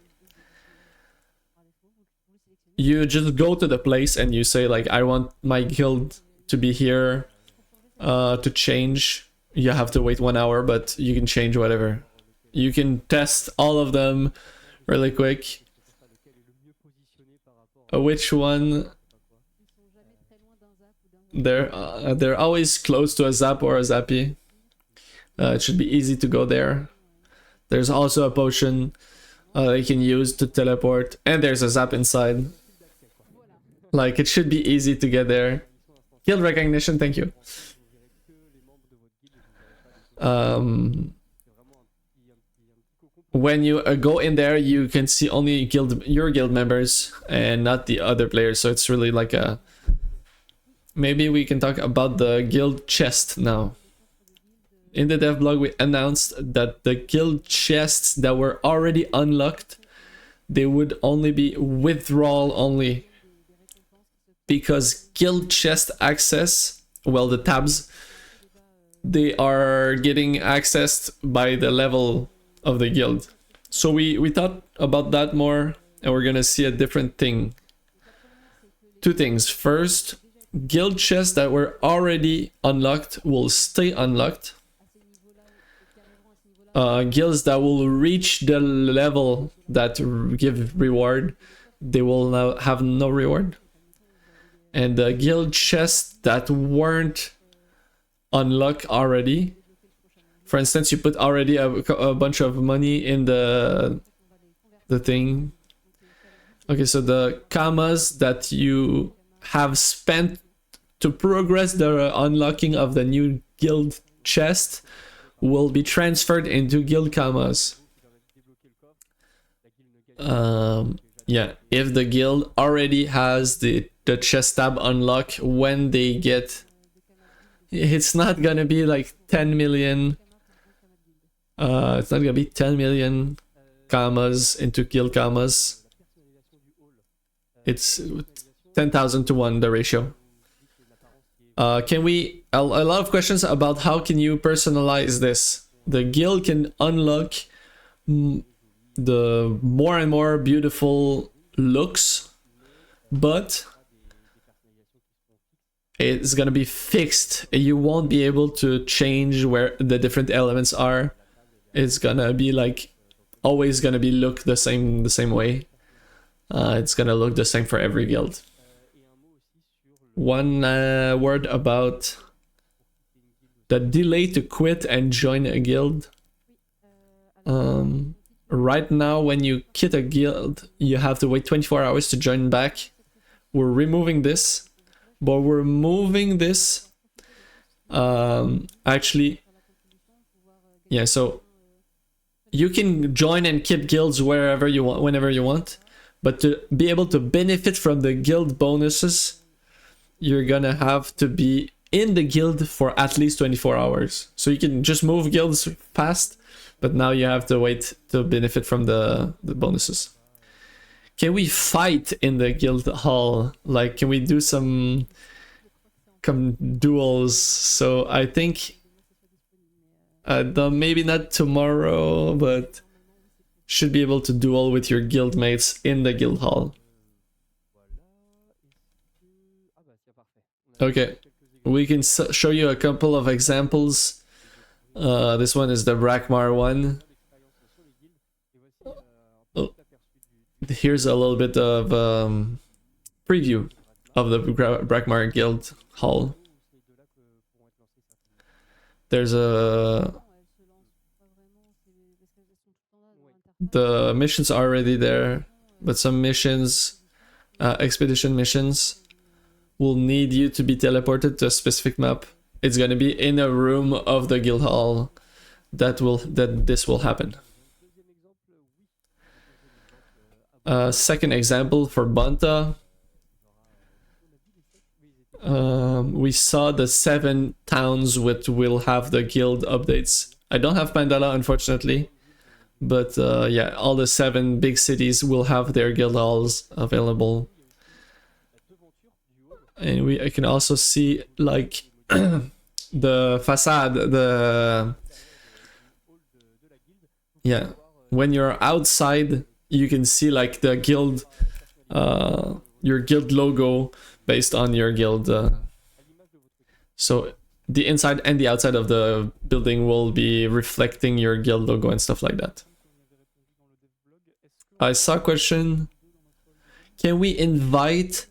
You just go to the place and you say like, I want my guild to be here. To change, you have to wait 1 hour, but you can change whatever. You can test all of them really quick. Which one? They're always close to a Zap or a Zappy. It should be easy to go there. There's also a potion you can use to teleport, and there's a Zap inside. Like, it should be easy to get there. Guild recognition, thank you. When you go in there, you can see only your guild members and not the other players, so it's really like a... Maybe we can talk about the guild chest now. In the dev blog, we announced that the guild chests that were already unlocked, they would only be withdrawal only. Because guild chest access, well, the tabs, they are getting accessed by the level of the guild. So we thought about that more, and we're gonna see a different thing. 2 things. First, guild chests that were already unlocked will stay unlocked. Guilds that will reach the level that give reward, they will now have no reward. and the guild chests that weren't unlocked already. For instance, you put already a bunch of money in the thing. Okay, so the commas that you have spent to progress the unlocking of the new guild chest will be transferred into guild commas. Yeah, if the guild already has the chest tab unlocked when they get, it's not gonna be like 10 million. It's not gonna be 10 million commas into guild commas. It's 10,000 to 1, the ratio. Can we, a lot of questions about how can you personalize this. The guild can unlock the more and more beautiful looks, but it's gonna be fixed. You won't be able to change where the different elements are. It's gonna be like always gonna be look the same way. It's gonna look the same for every guild. One word about the delay to quit and join a guild. Right now, when you quit a guild, you have to wait 24 hours to join back. We're removing this, but we're moving this. Actually, yeah, so you can join and quit guilds wherever you want, whenever you want, but to be able to benefit from the guild bonuses, you're gonna have to be in the guild for at least 24 hours. So you can just move guilds fast, but now you have to wait to benefit from the bonuses. Can we fight in the guild hall? Like, can we do some duels? So I think maybe not tomorrow, but should be able to duel with your guild mates in the guild hall. Okay, we can show you a couple of examples. This one is the Brakmar one. Oh, here's a little bit of preview of the Brakmar guild hall. There's the missions are already there, but some missions, expedition missions, will need you to be teleported to a specific map. It's gonna be in a room of the guild hall that this will happen. Second example for Banta. We saw the 7 towns which will have the guild updates. I don't have Pandala, unfortunately, but yeah, all the 7 big cities will have their guild halls available. And I can also see like the facade, yeah, when you're outside you can see like the guild, your guild logo based on your guild. So the inside and the outside of the building will be reflecting your guild logo and stuff like that. I saw a question. Can we invite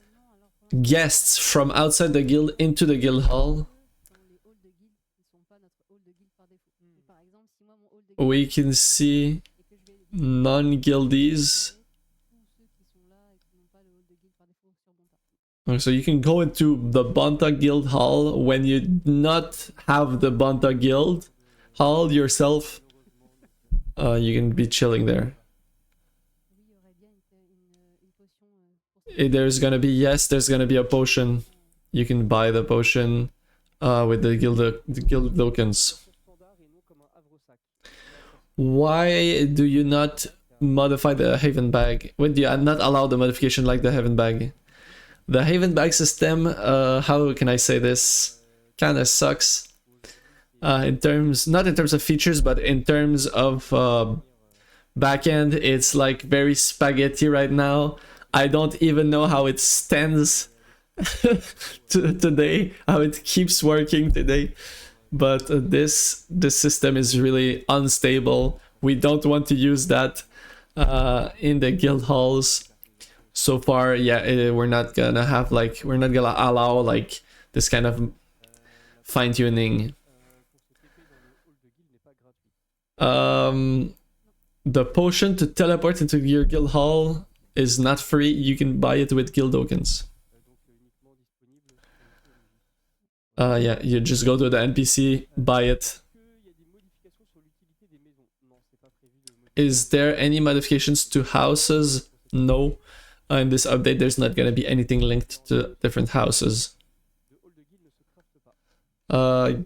guests from outside the guild into the guild hall? We can see non-guildies. So you can go into the Banta guild hall when you do not have the Banta guild hall yourself. You can be chilling there. There's gonna be, yes, there's gonna be a potion. You can buy the potion with the guild tokens. Why do you not modify the Haven bag? When do you not allow the modification like the Haven bag? The Haven bag system, how can I say this? Kinda sucks. In terms, not in terms of features, but in terms of backend, it's like very spaghetti right now. I don't even know how it stands today, how it keeps working today. But this system is really unstable. We don't want to use that in the guild halls. so far, yeah, we're not gonna allow like this kind of fine-tuning. The potion to teleport into your guild hall is not free. You can buy it with guild tokens. Yeah, you just go to the NPC, buy it. Is there any modifications to houses? No. In this update, there's not gonna be anything linked to different houses. Guild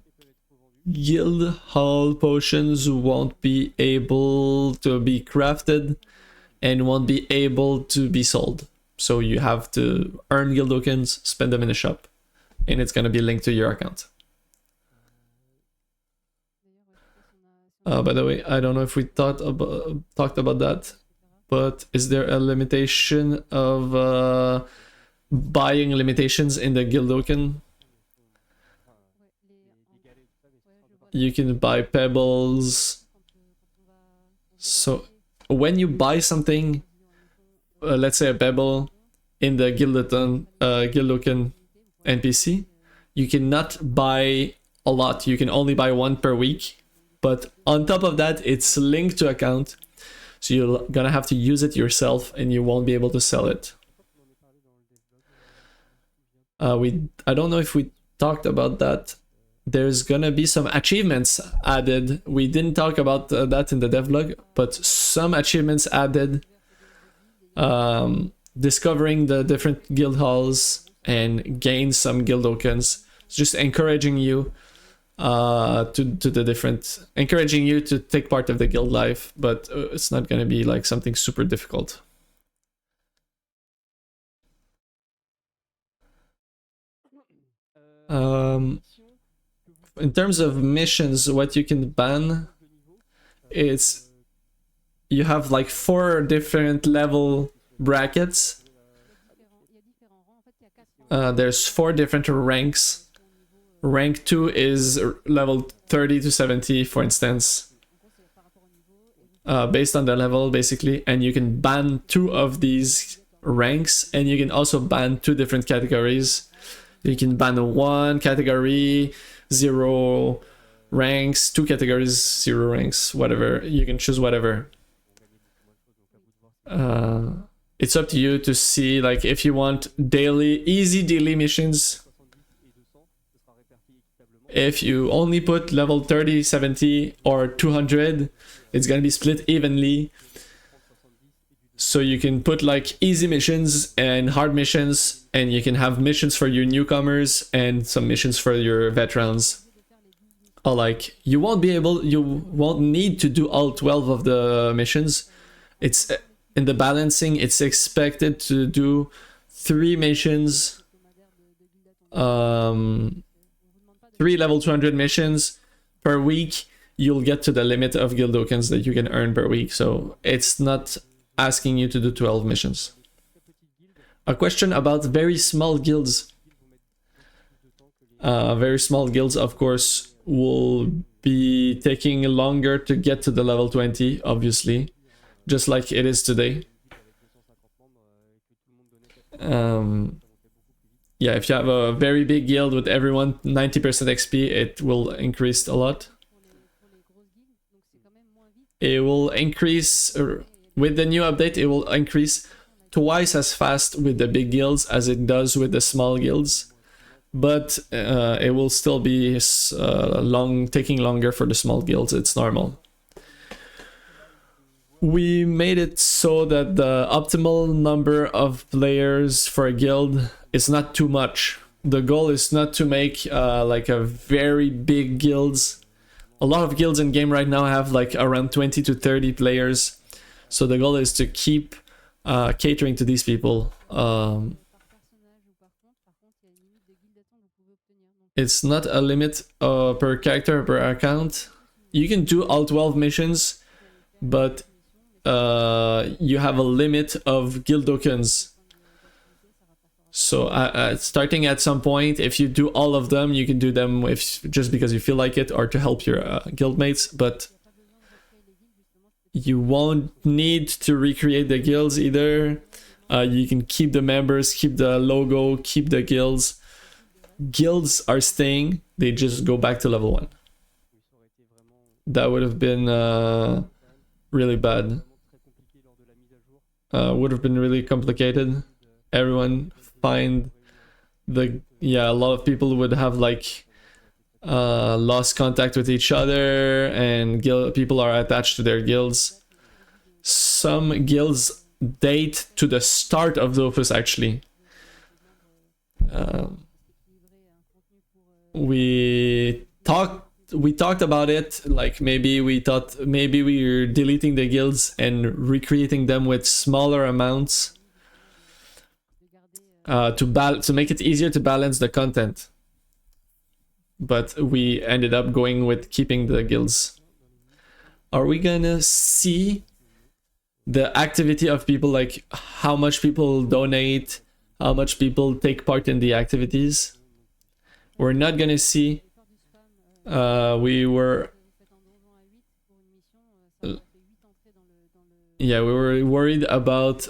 hall potions won't be able to be crafted and won't be able to be sold. So you have to earn guild tokens, spend them in a shop, and it's gonna be linked to your account. By the way, I don't know if we talked about that, but is there a limitation of buying limitations in the guild token? You can buy pebbles. So when you buy something, let's say a pebble in the guild token NPC, you cannot buy a lot. You can only buy one per week. But on top of that, it's linked to account. So you're gonna have to use it yourself and you won't be able to sell it. I don't know if we talked about that. There's gonna be some achievements added. We didn't talk about that in the devlog, but some achievements added. Discovering the different guild halls and gain some guild tokens. It's just encouraging you encouraging you to take part of the guild life, but it's not gonna be like something super difficult. In terms of missions, what you can ban, it's you have like 4 different level brackets. There's 4 different ranks. Rank 2 is level 30 to 70, for instance, based on the level, basically, and you can ban 2 of these ranks, and you can also ban 2 different categories. You can ban 1 category, 0 ranks, 2 categories, 0 ranks, whatever. You can choose whatever. It's up to you to see, like, if you want easy daily missions. If you only put level 30, 70, or 200, it's gonna be split evenly. So you can put like easy missions and hard missions, and you can have missions for your newcomers and some missions for your veterans. Or like, you won't need to do all 12 of the missions. It's in the balancing, it's expected to do 3 missions, 3 level 200 missions per week. You'll get to the limit of guild tokens that you can earn per week. So it's not asking you to do 12 missions. A question about very small guilds. Very small guilds, of course, will be taking longer to get to the level 20, obviously, just like it is today. Yeah, if you have a very big guild with everyone 90% XP, it will increase a lot. It will increase, with the new update, it will increase twice as fast with the big guilds as it does with the small guilds. But it will still be taking longer for the small guilds, it's normal. We made it so that the optimal number of players for a guild is not too much. The goal is not to make like a very big guilds. A lot of guilds in game right now have like around 20 to 30 players. So the goal is to keep catering to these people. It's not a limit per character per account. You can do all 12 missions, but you have a limit of guild tokens. So starting at some point, if you do all of them, you can do them just because you feel like it or to help your guildmates, but you won't need to recreate the guilds either. You can keep the members, keep the logo, keep the guilds. Guilds are staying, they just go back to level 1. That would have been really bad. Would have been really complicated. Everyone find the... Yeah, a lot of people would have like lost contact with each other, and people are attached to their guilds. Some guilds date to the start of Dofus actually. We talked about it, like maybe we thought maybe we're deleting the guilds and recreating them with smaller amounts to make it easier to balance the content. But we ended up going with keeping the guilds. Are we gonna see the activity of people, like how much people donate, how much people take part in the activities? We're not gonna see. We were worried about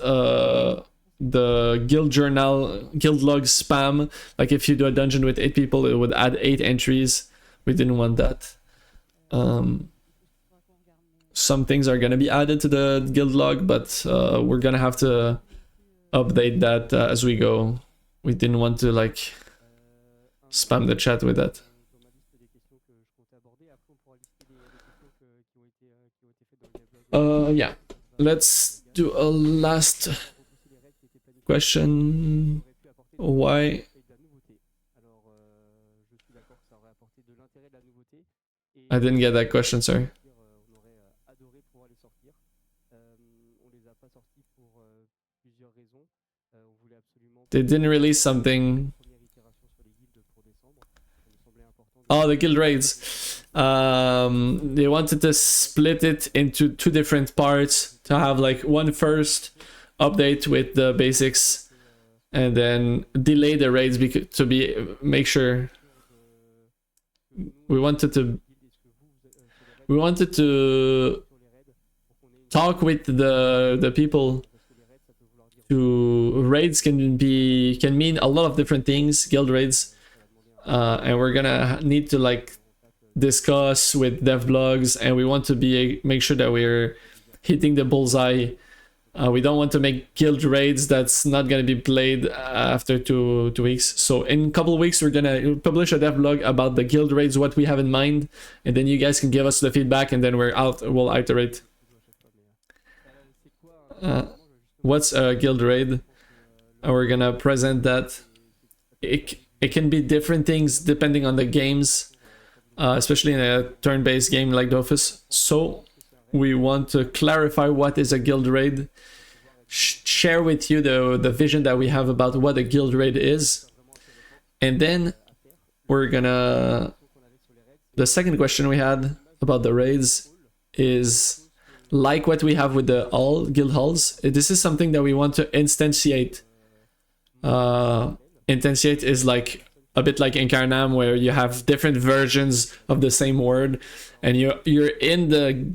the guild journal, guild log spam. Like if you do a dungeon with 8 people, it would add 8 entries. We didn't want that. Some things are gonna be added to the guild log, but we're gonna have to update that as we go. We didn't want to like spam the chat with that. Yeah, let's do a last question. Why? I didn't get that question, sorry. They didn't release something. Oh, the guild raids. They wanted to split it into 2 different parts, to have like one first update with the basics, and then delay the raids to make sure. We wanted to talk with the people. Raids can mean a lot of different things, guild raids, and we're gonna need to like discuss with dev blogs, and we want to make sure that we're hitting the bullseye. We don't want to make guild raids that's not gonna be played after two weeks. So in a couple of weeks we're gonna publish a dev blog about the guild raids, what we have in mind, and then you guys can give us the feedback, and then we'll iterate. What's a guild raid? We're gonna present that. It can be different things depending on the games, especially in a turn-based game like Dofus. So we want to clarify what is a guild raid, share with you the vision that we have about what a guild raid is, and then we're gonna... The second question we had about the raids is, like what we have with the guild halls, this is something that we want to instantiate. Instantiate is like a bit like Incarnam, where you have different versions of the same word, and you're in the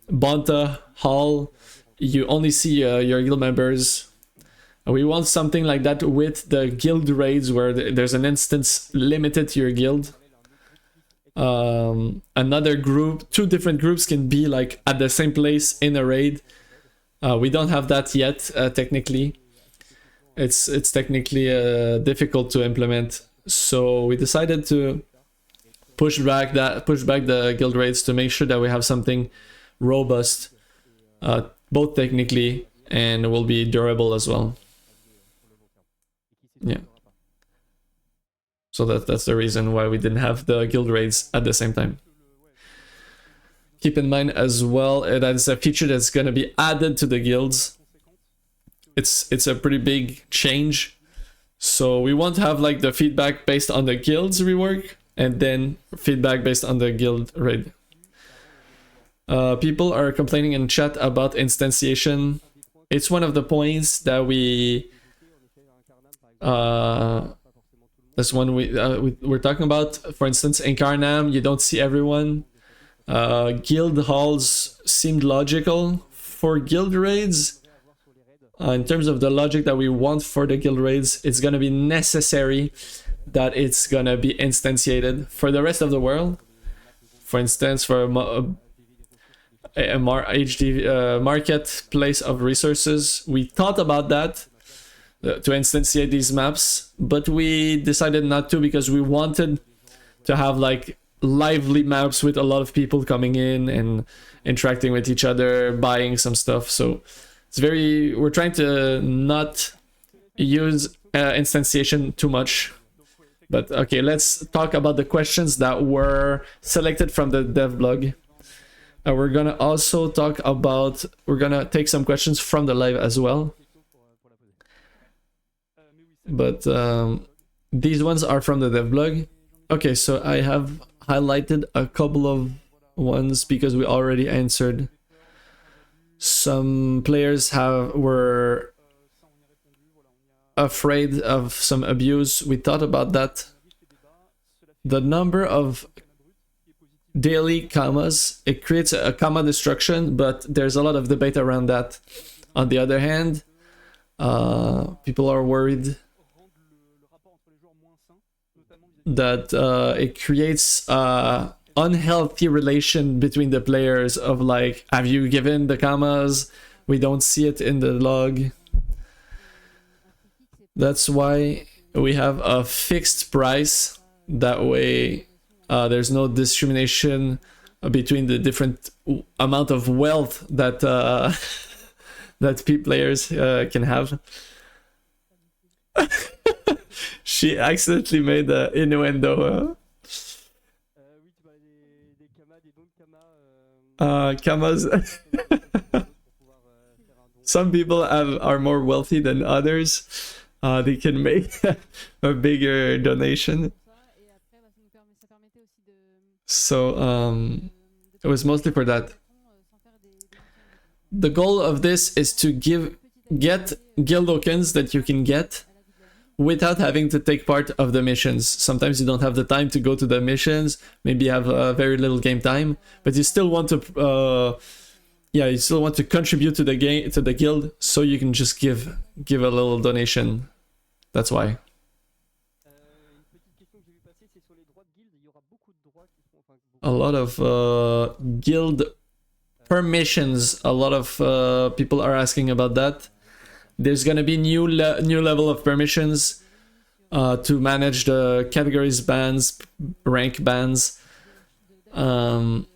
Bonta hall, you only see your guild members. We want something like that with the guild raids, where there's an instance limited to your guild. Another group, 2 different groups can be like at the same place in a raid. We don't have that yet, technically. It's technically difficult to implement, so we decided to push back the guild raids to make sure that we have something robust, both technically and will be durable as well. Yeah. So that's the reason why we didn't have the guild raids at the same time. Keep in mind as well that it's a feature that's going to be added to the guilds. It's a pretty big change. So we want to have like the feedback based on the guild's rework, and then feedback based on the guild raid. People are complaining in chat about instantiation. It's one of the points that that's one we're talking about. For instance, in Incarnam, you don't see everyone. Guild halls seemed logical. For guild raids, In terms of the logic that we want for the guild raids, it's going to be necessary that it's going to be instantiated for the rest of the world. For instance, for HD marketplace of resources, we thought about that to instantiate these maps, but we decided not to because we wanted to have like lively maps with a lot of people coming in and interacting with each other, buying some stuff. So we're trying to not use instantiation too much. But okay, let's talk about the questions that were selected from the dev blog. We're gonna also we're gonna take some questions from the live as well. But these ones are from the dev blog. Okay, so I have highlighted a couple of ones because we already answered. Some players were afraid of some abuse. We thought about that. The number of daily commas, it creates a comma destruction, but there's a lot of debate around that. On the other hand, people are worried that it creates a unhealthy relation between the players of like, have you given the commas? We don't see it in the log. That's why we have a fixed price. That way there's no discrimination between the different amount of wealth that that players can have. She accidentally made the innuendo. Kamas. Some people are more wealthy than others. They can make a bigger donation. So it was mostly for that. The goal of this is to get guild tokens that you can get without having to take part of the missions. Sometimes you don't have the time to go to the missions, maybe you have very little game time, but you still want to you still want to contribute to the game, to the guild, so you can just give a little donation. That's why. A lot of guild permissions. A lot of people are asking about that. There's gonna be new level of permissions to manage the categories bans, rank bans, who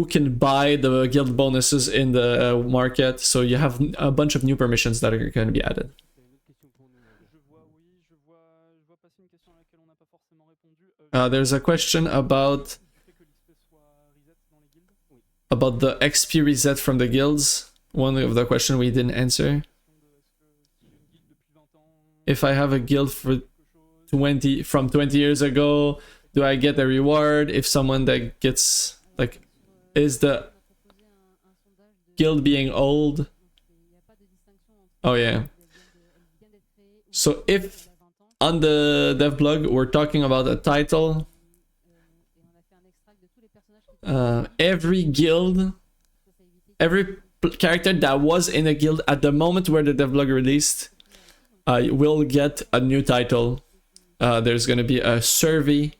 can buy the guild bonuses in the market. So you have a bunch of new permissions that are going to be added. There's a question about the XP reset from the guilds. One of the question we didn't answer. If I have a guild from 20 years ago, do I get a reward? If someone that gets like, is the guild being old? Oh yeah. So if on the dev blog we're talking about a title, every guild, every character that was in a guild at the moment where the devlog released will get a new title. There's going to be a survey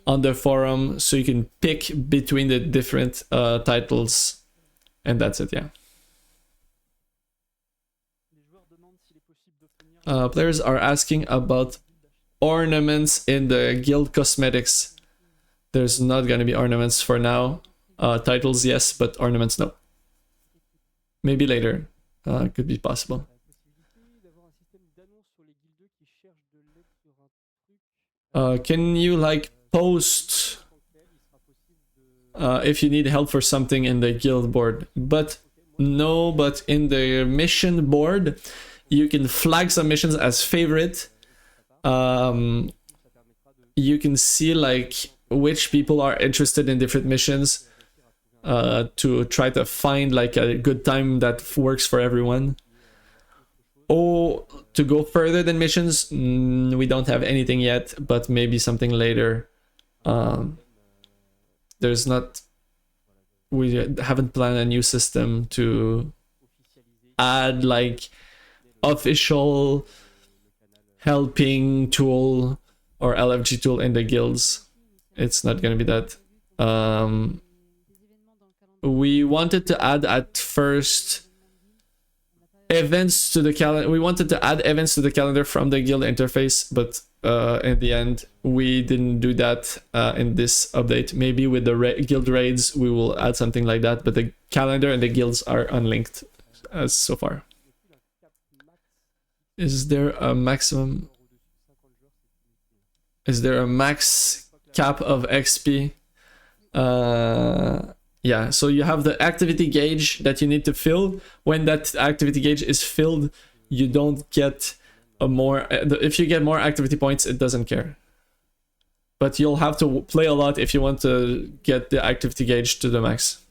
on the forum, so you can pick between the different titles, and that's it. Yeah. Players are asking about ornaments in the guild cosmetics. There's not going to be ornaments for now. Titles, yes, but ornaments, no. Maybe later. Could be possible. Can you like post if you need help for something in the guild board? But no, but in the mission board, you can flag some missions as favorite. You can see like which people are interested in different missions to try to find like a good time that works for everyone. Or to go further than missions, we don't have anything yet, but maybe something later. We haven't planned a new system to add like official helping tool or LFG tool in the guilds. It's not gonna be that. We wanted to add at first events to the calendar. We wanted to add events to the calendar from the guild interface, but in the end we didn't do that in this update. Maybe with the guild raids we will add something like that, but the calendar and the guilds are unlinked as so far. Is there a maximum? Is there a max cap of XP? Yeah, so you have the activity gauge that you need to fill. When that activity gauge is filled, you don't get a more... If you get more activity points, it doesn't care. But you'll have to play a lot if you want to get the activity gauge to the max.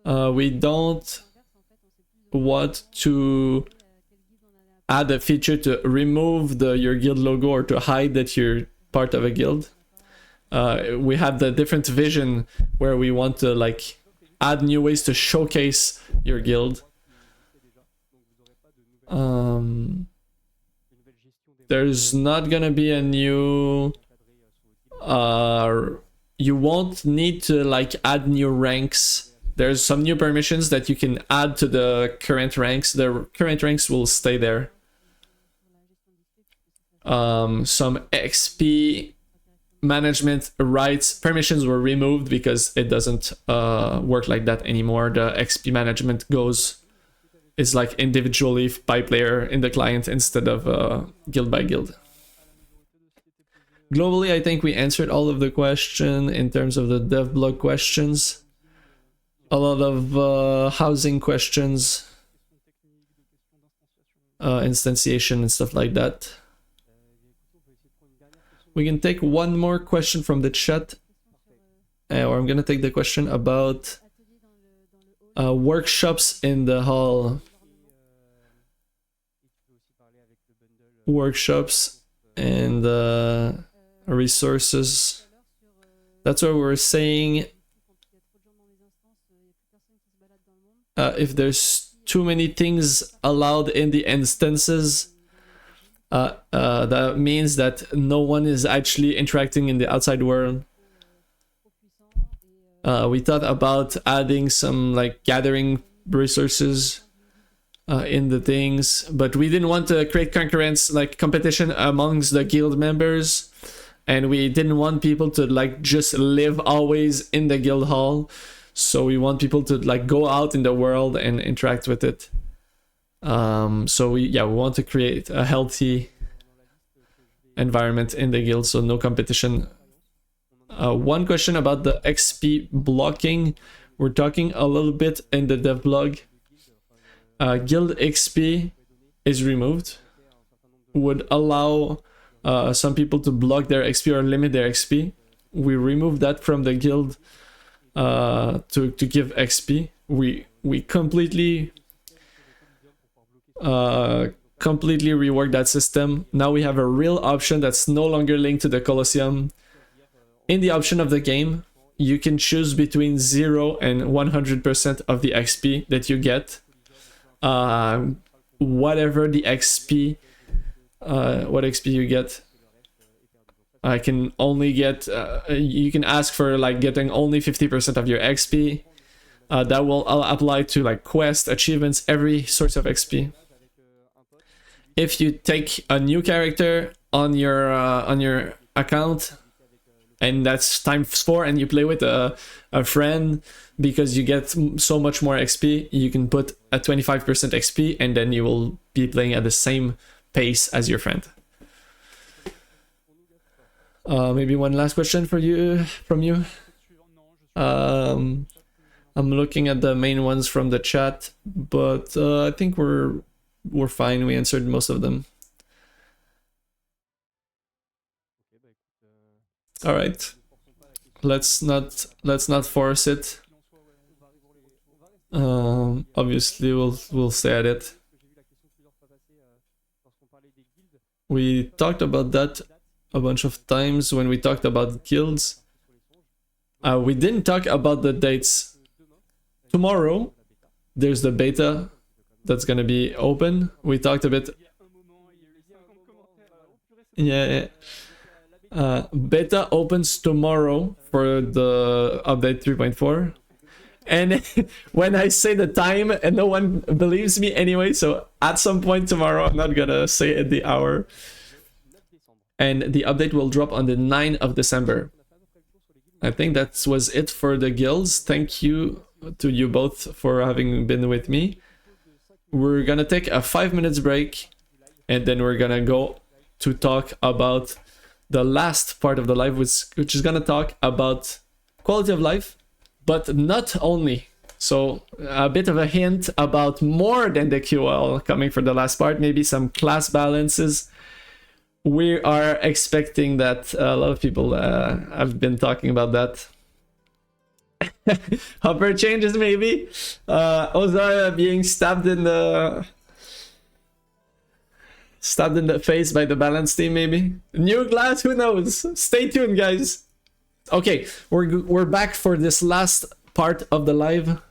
We don't want to add a feature to remove your guild logo or to hide that you're part of a guild. We have the different vision where we want to like add new ways to showcase your guild. There's not gonna be a new... you won't need to like add new ranks. There's some new permissions that you can add to the current ranks. The current ranks will stay there. Some XP management rights permissions were removed because it doesn't work like that anymore. The XP management is like individually by player in the client instead of guild by guild. Globally, I think we answered all of the question in terms of the dev blog questions. A lot of housing questions, instantiation and stuff like that. We can take one more question from the chat, or I'm gonna take the question about workshops in the hall. Workshops and resources. That's what we're saying. If there's too many things allowed in the instances, that means that no one is actually interacting in the outside world. We thought about adding some like gathering resources in the things, but we didn't want to create concurrence, like competition amongst the guild members, and we didn't want people to like just live always in the guild hall. So we want people to like go out in the world and interact with it. So we want to create a healthy environment in the guild, so no competition. One question about the XP blocking. We're talking a little bit in the dev blog. Guild XP is removed. Would allow some people to block their XP or limit their XP. We removed that from the guild to give XP. We completely reworked that system. Now we have a real option that's no longer linked to the Colosseum. In the option of the game, you can choose between 0 and 100% of the XP that you get. Whatever the XP, what XP you get. I can only get, you can ask for like getting only 50% of your XP. That will apply to like quest, achievements, every source of XP. If you take a new character on your account, and that's ×4, and you play with a friend, because you get so much more XP, you can put a 25% XP, and then you will be playing at the same pace as your friend. Maybe one last question from you. I'm looking at the main ones from the chat, but I think we're fine. We answered most of them. All right, let's not force it. Obviously, we'll stay at it. We talked about that a bunch of times when we talked about guilds. We didn't talk about the dates. Tomorrow, There's the beta that's gonna be open. We talked a bit. Yeah. Beta opens tomorrow for the update 3.4. And when I say the time, and no one believes me anyway, so at some point tomorrow, I'm not gonna say at the hour. And the update will drop on the 9th of December. I think that was it for the guilds. Thank you to you both for having been with me. We're gonna take a 5 minutes break, and then we're gonna go to talk about the last part of the live, which is gonna talk about quality of life, but not only. So a bit of a hint about more than the QoL coming for the last part, maybe some class balances. We are expecting that. A lot of people have been talking about that. Upper changes maybe. Ozara being stabbed in the face by the balance team maybe. New glass, who knows? Stay tuned, guys. Okay, we're back for this last part of the live.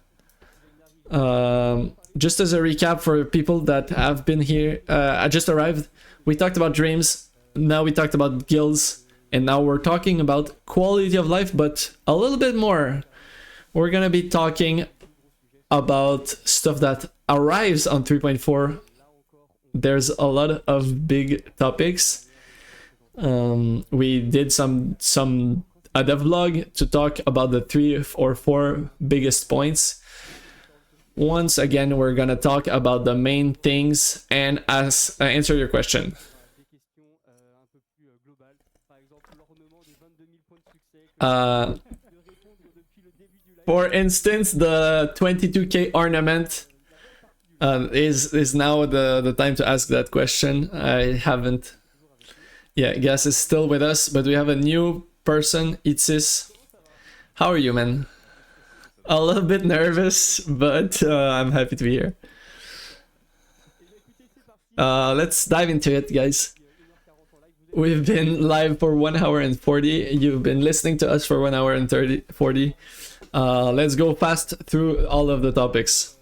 Just as a recap for people that have been here, I just arrived. We talked about dreams, now we talked about guilds, and now we're talking about quality of life, but a little bit more. We're gonna be talking about stuff that arrives on 3.4. There's a lot of big topics. We did some a devlog to talk about the 3 or 4 biggest points. Once again, we're gonna talk about the main things and answer your question. For instance, the 22k ornament is now the time to ask that question. I haven't. Yeah, Gas is still with us, but we have a new person, Itsis. How are you, man? A little bit nervous, but I'm happy to be here. Let's dive into it, guys. We've been live for 1 hour and 40. You've been listening to us for 1 hour and 40. Let's go fast through all of the topics.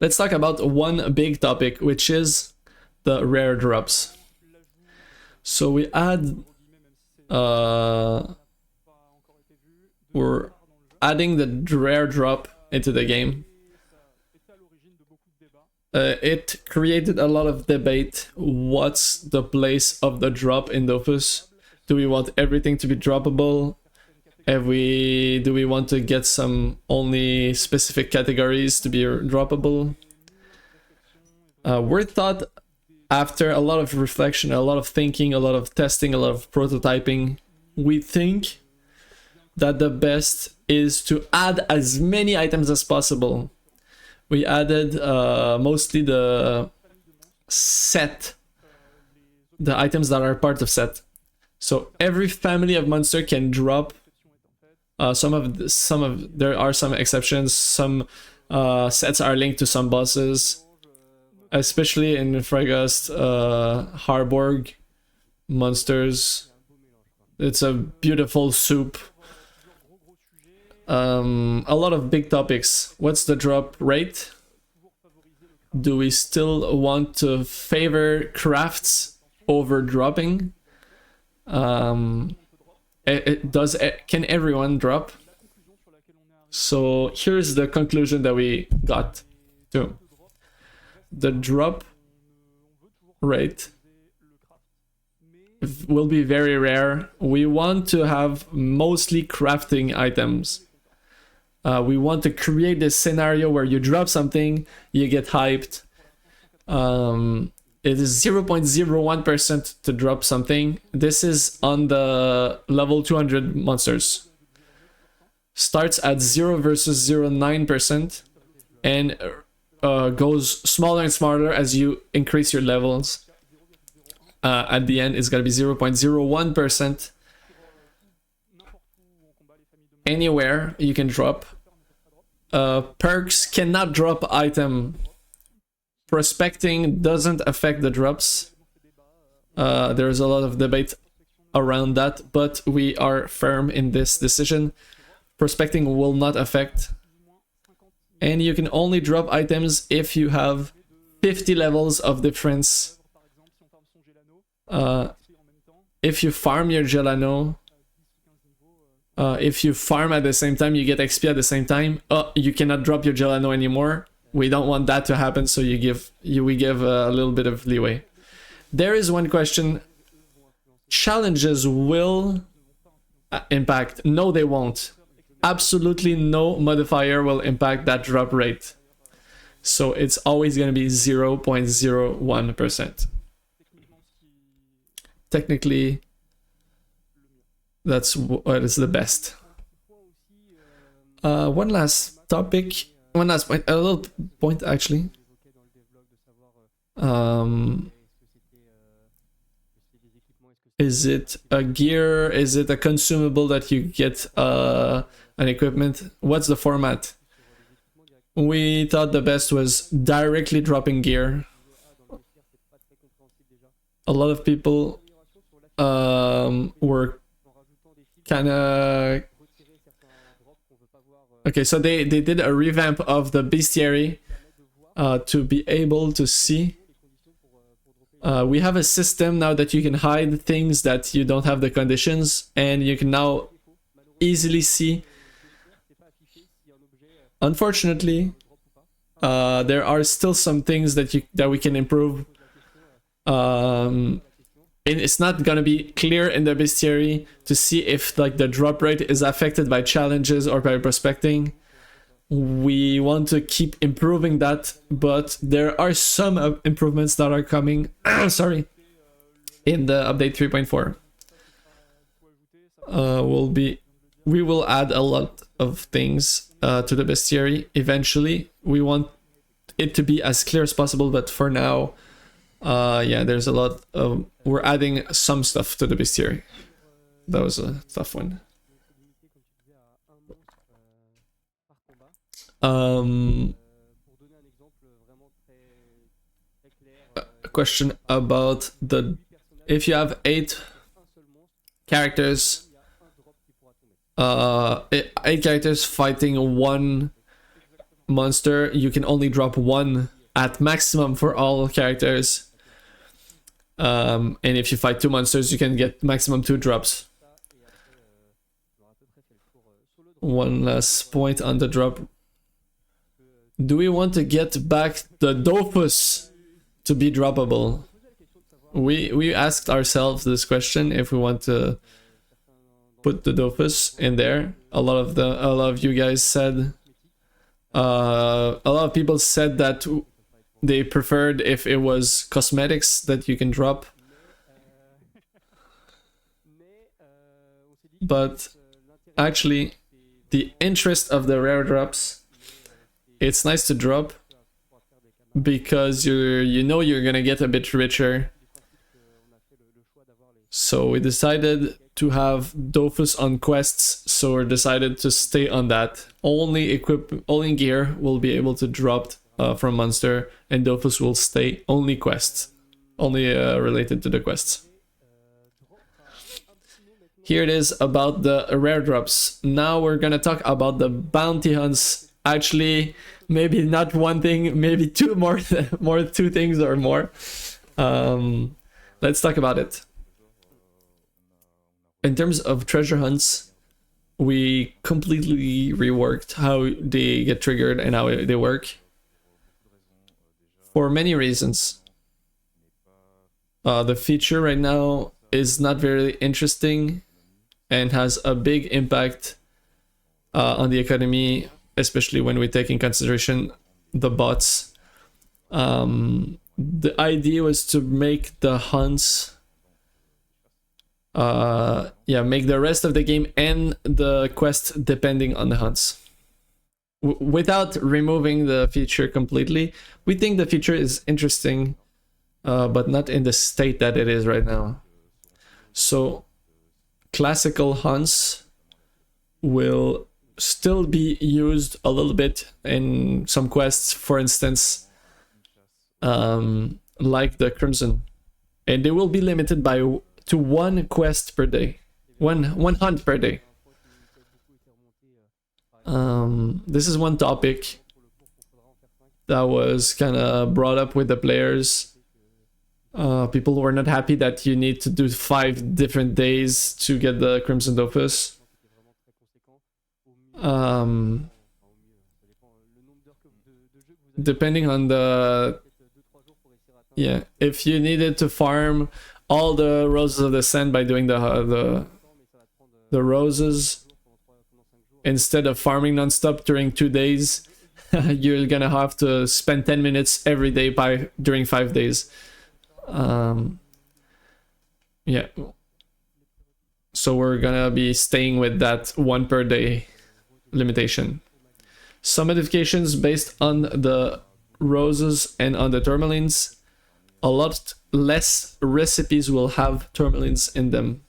Let's talk about one big topic, which is the rare drops. So we add... we're adding the rare drop into the game. It created a lot of debate. What's the place of the drop in Dofus? Do we want everything to be droppable? Do we want to get some only specific categories to be droppable? We're thought, after a lot of reflection, a lot of thinking, a lot of testing, a lot of prototyping, we think that the best is to add as many items as possible. We added mostly the set, the items that are part of set. So every family of monster can drop. There are some exceptions. Some sets are linked to some bosses, especially in Fragast, Harborg monsters. It's a beautiful soup. A lot of big topics. What's the drop rate? Do we still want to favor crafts over dropping? Can everyone drop? So here's the conclusion that we got to. The drop rate will be very rare. We want to have mostly crafting items. We want to create this scenario where you drop something, you get hyped. It is 0.01% to drop something. This is on the level 200 monsters. Starts at 0 versus 0.9% and goes smaller and smaller as you increase your levels. At the end, it's gonna be 0.01%. Anywhere you can drop. Perks cannot drop item. Prospecting doesn't affect the drops. There's a lot of debate around that, but we are firm in this decision. Prospecting will not affect. and you can only drop items if you have 50 levels of difference. If you farm your Gelano, if you farm at the same time, you get XP at the same time. You cannot drop your Gelano anymore. We don't want that to happen, so we give a little bit of leeway. There is one question. Challenges will impact. No, they won't. Absolutely no modifier will impact that drop rate. So it's always going to be 0.01%. Technically, that's what is the best. One last topic. One last point. A little point, actually. Is it a gear? Is it a consumable that you get an equipment? What's the format? We thought the best was directly dropping gear. A lot of people were kind of... Okay, so they did a revamp of the bestiary to be able to see. We have a system now that you can hide things that you don't have the conditions, and you can now easily see. Unfortunately, there are still some things that we can improve. And it's not gonna be clear in the bestiary to see if like the drop rate is affected by challenges or by prospecting. We want to keep improving that, but there are some improvements that are coming sorry, in the update 3.4. We will add a lot of things to the bestiary eventually. We want it to be as clear as possible, but for now, yeah, there's a lot of... We're adding some stuff to the bestiary. That was a tough one. A question about the... If you have 8 characters, 8 characters fighting one monster, you can only drop 1 at maximum for all characters. And if you fight 2 monsters, you can get maximum 2 drops. One last point on the drop. Do we want to get back the Dofus to be droppable? We asked ourselves this question, if we want to put the Dofus in there. A lot of you guys said, a lot of people said that they preferred if it was cosmetics that you can drop. But actually, the interest of the rare drops, it's nice to drop because you know you're gonna get a bit richer. So we decided to have Dofus on quests, so we decided to stay on that. Only gear will be able to drop from monster, and Dofus will stay only quests, only related to the quests. Here it is about the rare drops. Now we're gonna talk about the bounty hunts. Actually, maybe not one thing, maybe 2 more, 2 things or more. Let's talk about it. In terms of treasure hunts, we completely reworked how they get triggered and how they work. For many reasons. The feature right now is not very interesting and has a big impact on the economy, especially when we take in consideration the bots. The idea was to make the hunts, make the rest of the game and the quest depending on the hunts. Without removing the feature completely, we think the feature is interesting, but not in the state that it is right now. So, classical hunts will still be used a little bit in some quests, for instance, like the Crimson, and they will be limited to 1 quest per day, one hunt per day. This is one topic. that was kind of brought up with the players. People were not happy that you need to do 5 different days to get the Crimson Opus. Depending on the... Yeah, if you needed to farm all the Roses of the Sand by doing the roses, instead of farming non-stop during 2 days, you're gonna have to spend 10 minutes every day during 5 days. Yeah. So we're gonna be staying with that 1 per day limitation. Some modifications based on the roses and on the tourmalines. A lot less recipes will have tourmalines in them.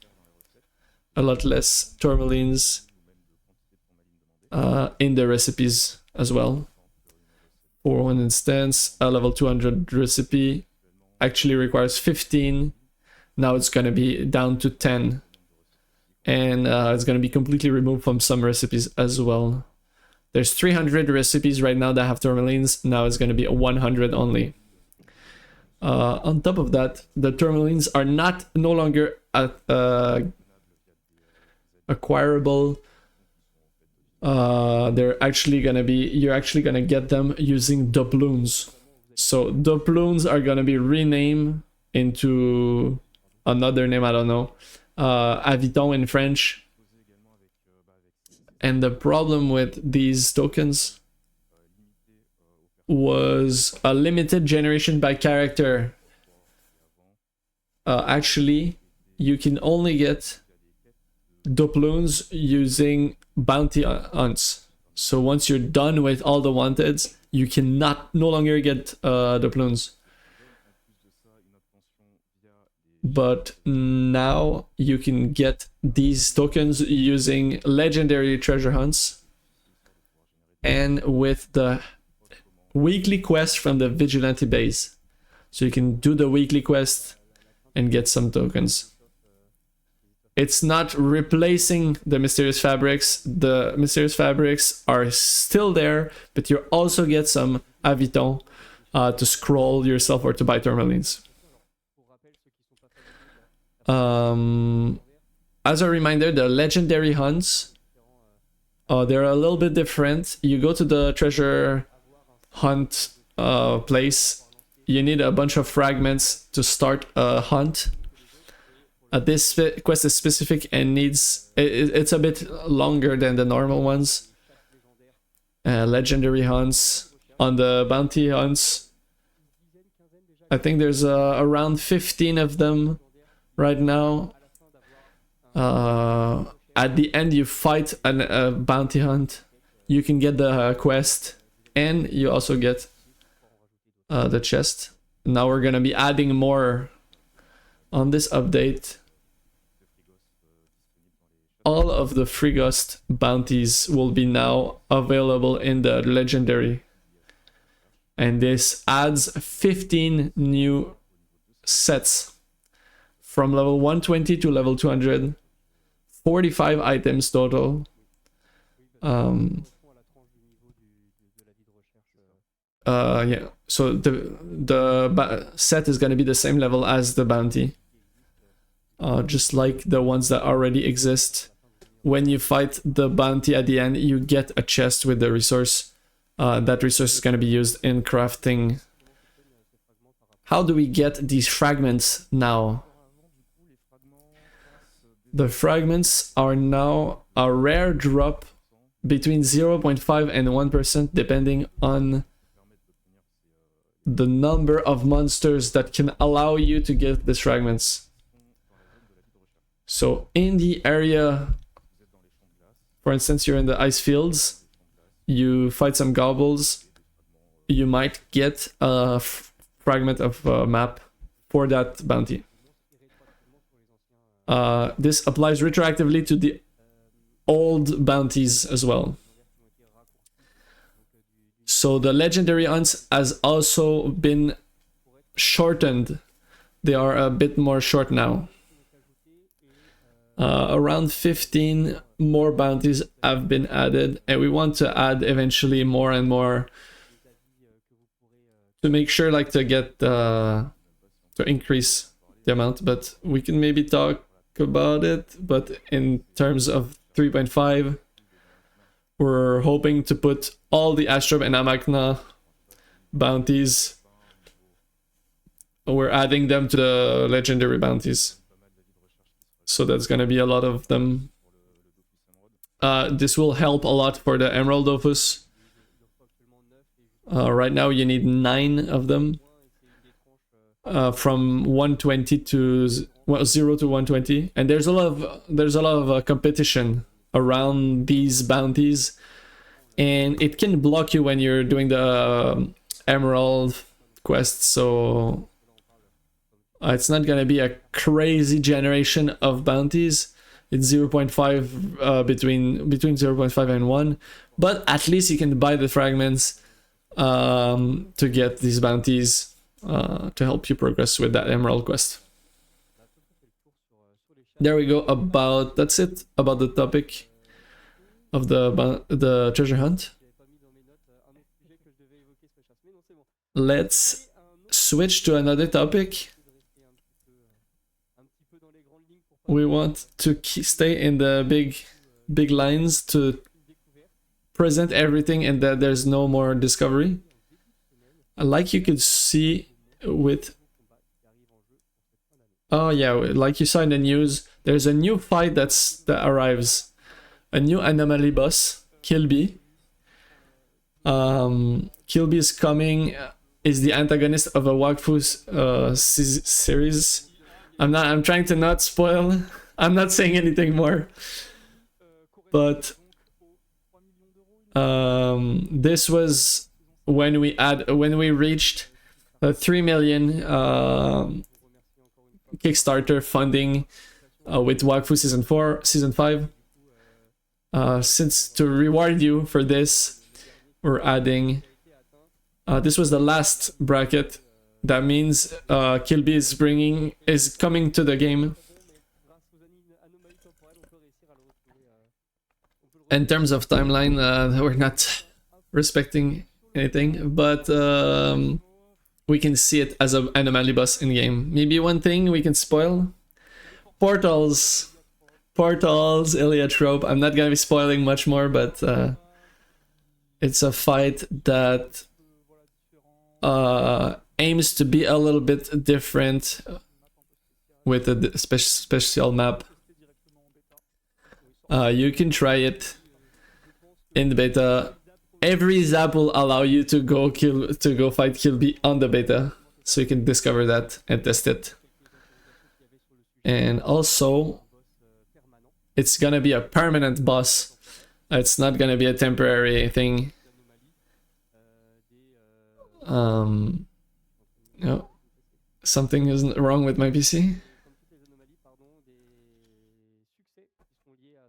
A lot less tourmalines in the recipes as well. For one instance, a level 200 recipe actually requires 15. Now it's going to be down to 10. And it's going to be completely removed from some recipes as well. There's 300 recipes right now that have tourmalines. Now it's going to be 100 only. On top of that, the tourmalines are no longer acquirable. You're actually gonna get them using doubloons. So doubloons are gonna be renamed into another name, I don't know, Aviton in French. And the problem with these tokens was a limited generation by character. Actually, you can only get doubloons using bounty hunts. So once you're done with all the wanteds, you no longer get doubloons. But now you can get these tokens using legendary treasure hunts and with the weekly quest from the vigilante base. So you can do the weekly quest and get some tokens. It's not replacing the mysterious fabrics. The mysterious fabrics are still there, but you also get some Aviton to scroll yourself or to buy tourmalines. As a reminder, the legendary hunts, they're a little bit different. You go to the treasure hunt place. You need a bunch of fragments to start a hunt. This quest is specific and it's a bit longer than the normal ones. Legendary hunts. On the bounty hunts, I think there's around 15 of them right now. At the end you fight a bounty hunt. You can get the quest and you also get the chest. Now we're gonna be adding more on this update. All of the Frigust bounties will be now available in the legendary. And this adds 15 new sets from level 120 to level 200. 45 items total. Yeah, so the set is going to be the same level as the bounty. Just like the ones that already exist. When you fight the bounty at the end, you get a chest with the resource. That resource is going to be used in crafting. How do we get these fragments now? The fragments are now a rare drop between 0.5 and 1% depending on the number of monsters that can allow you to get these fragments. So in the area, for instance, you're in the ice fields, you fight some gobbles, you might get a fragment of a map for that bounty. This applies retroactively to the old bounties as well. So the legendary hunts has also been shortened. They are a bit more short now. Around 15 more bounties have been added, and we want to add eventually more and more to make sure like to get to increase the amount, but we can maybe talk about it. But in terms of 3.5, we're hoping to put all the Astrop and Amakna bounties. We're adding them to the legendary bounties. So that's gonna be a lot of them. This will help a lot for the Emerald Dofus. Right now you need 9 of them. From 120 to 0 to 120, and there's a lot of competition around these bounties, and it can block you when you're doing the Emerald quest. So it's not gonna be a crazy generation of bounties. It's 0.5 between 0.5 and 1, but at least you can buy the fragments to get these bounties. To help you progress with that Emerald quest. There we go. That's it about the topic of the treasure hunt. Let's switch to another topic. We want to stay in the big lines to present everything, and that there's no more discovery. Like you could see with, oh yeah, like you saw in the news, there's a new fight that arrives, a new anomaly boss, Kilby. Kilby is coming, is the antagonist of a Wakfu series. I'm trying to not spoil. I'm not saying anything more, but this was when we reached 3 million Kickstarter funding with Wakfu season 5. Since to reward you for this, we're adding. This was the last bracket. That means Kilby is coming to the game. In terms of timeline, we're not respecting anything, but we can see it as an anomaly boss in game. Maybe one thing we can spoil: portals, Heliotrope. I'm not gonna be spoiling much more, but it's a fight that aims to be a little bit different with a special map. You can try it in the beta. Every zap will allow you to go fight Kilby on the beta, so you can discover that and test it. And also, it's gonna be a permanent boss. It's not gonna be a temporary thing. No, something isn't wrong with my PC.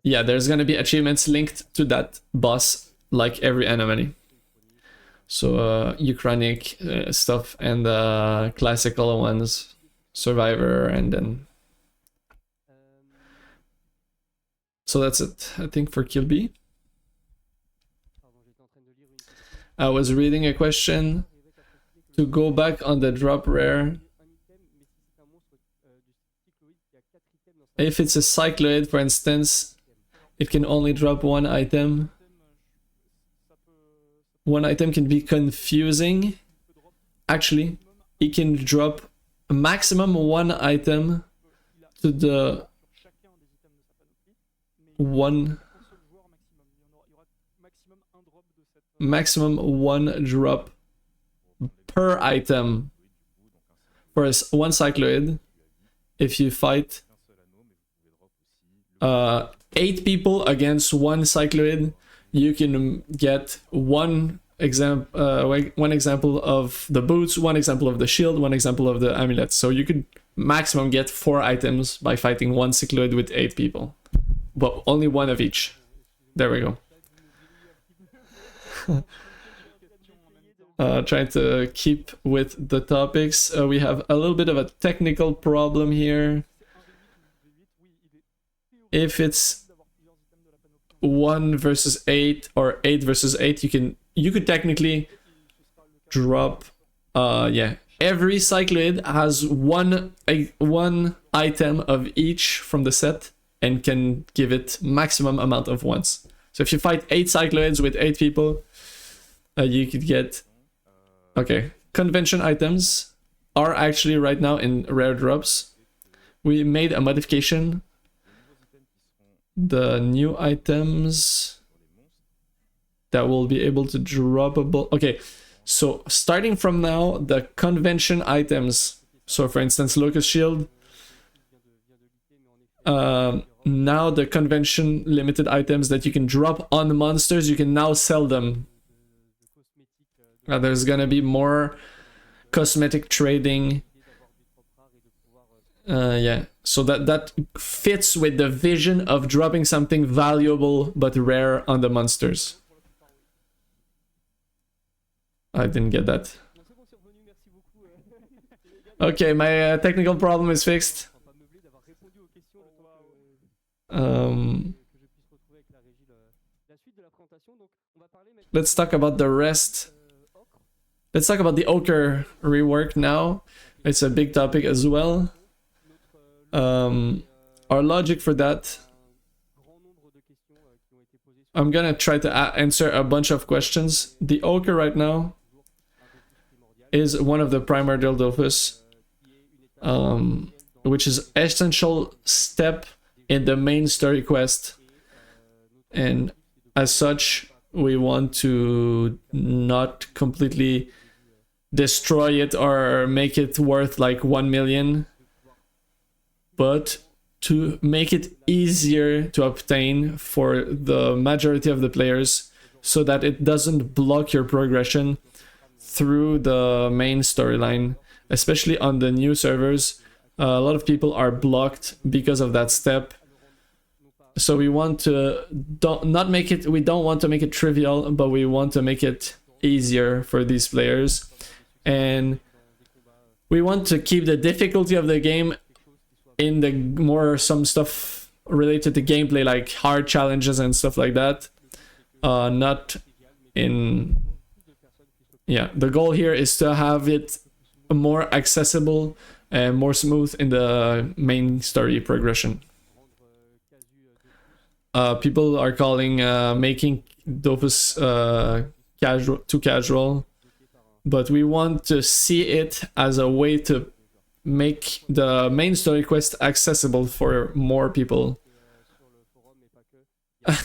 Yeah, there's gonna be achievements linked to that boss, like every anomaly. So Uchronic stuff and classical ones, Survivor, and then. So that's it, I think, for Kilby. I was reading a question to go back on the drop rare. If it's a cycloid, for instance, it can only drop one item. One item can be confusing. Actually, it can drop a maximum one item to the maximum one drop per item for one cycloid. If you fight 8 people against one cycloid, you can get one example of the boots, one example of the shield, one example of the amulet. So you could maximum get 4 items by fighting one cycloid with 8 people, but only one of each. There we go. Trying to keep with the topics. We have a little bit of a technical problem here. If it's 1 versus 8 or 8 versus 8, you could technically drop Yeah, every cycloid has one item of each from the set and can give it maximum amount of ones. So if you fight 8 cycloids with 8 people, you could get... Okay, convention items are actually right now in rare drops. We made a modification. The new items that will be able to droppable... Okay, so starting from now, the convention items, so for instance Locust Shield, now the convention limited items that you can drop on monsters, you can now sell them. There's gonna be more cosmetic trading. Yeah, so that fits with the vision of dropping something valuable but rare on the monsters. I didn't get that. Okay, my technical problem is fixed. Let's talk about the rest. Let's talk about the Ochre rework now. It's a big topic as well. Our logic for that... I'm gonna try to answer a bunch of questions. The Ochre right now is one of the primordial Dofus, which is essential step in the main story quest, and as such we want to not completely destroy it or make it worth like 1 million, but to make it easier to obtain for the majority of the players so that it doesn't block your progression through the main storyline. Especially on the new servers, a lot of people are blocked because of that step. So we want to not make it, we don't want to make it trivial, but we want to make it easier for these players. And we want to keep the difficulty of the game in the more some stuff related to gameplay, like hard challenges and stuff like that. Not in... Yeah, the goal here is to have it more accessible and more smooth in the main story progression. People are calling making Dofus too casual, but we want to see it as a way to make the main story quest accessible for more people.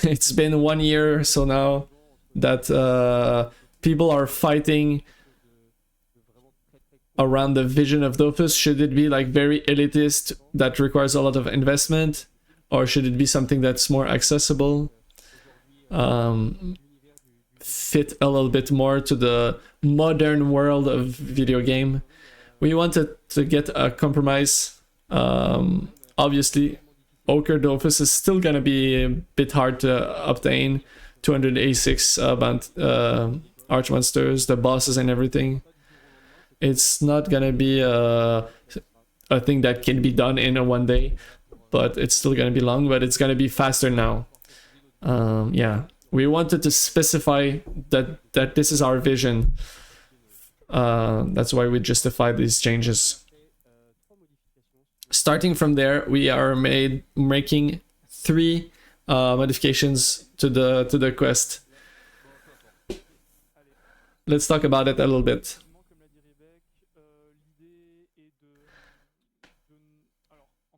It's been 1 year so now that people are fighting around the vision of Dofus. Should it be like very elitist that requires a lot of investment, or should it be something that's more accessible, fit a little bit more to the modern world of video game? We wanted to get a compromise. Obviously Ochre Dofus is still gonna be a bit hard to obtain. 286 archmonsters, the bosses and everything. It's not gonna be a thing that can be done in a 1 day, but it's still gonna be long, but it's gonna be faster now. Yeah, we wanted to specify that this is our vision. That's why we justify these changes. Starting from there, we are making 3 modifications to the quest. Let's talk about it a little bit.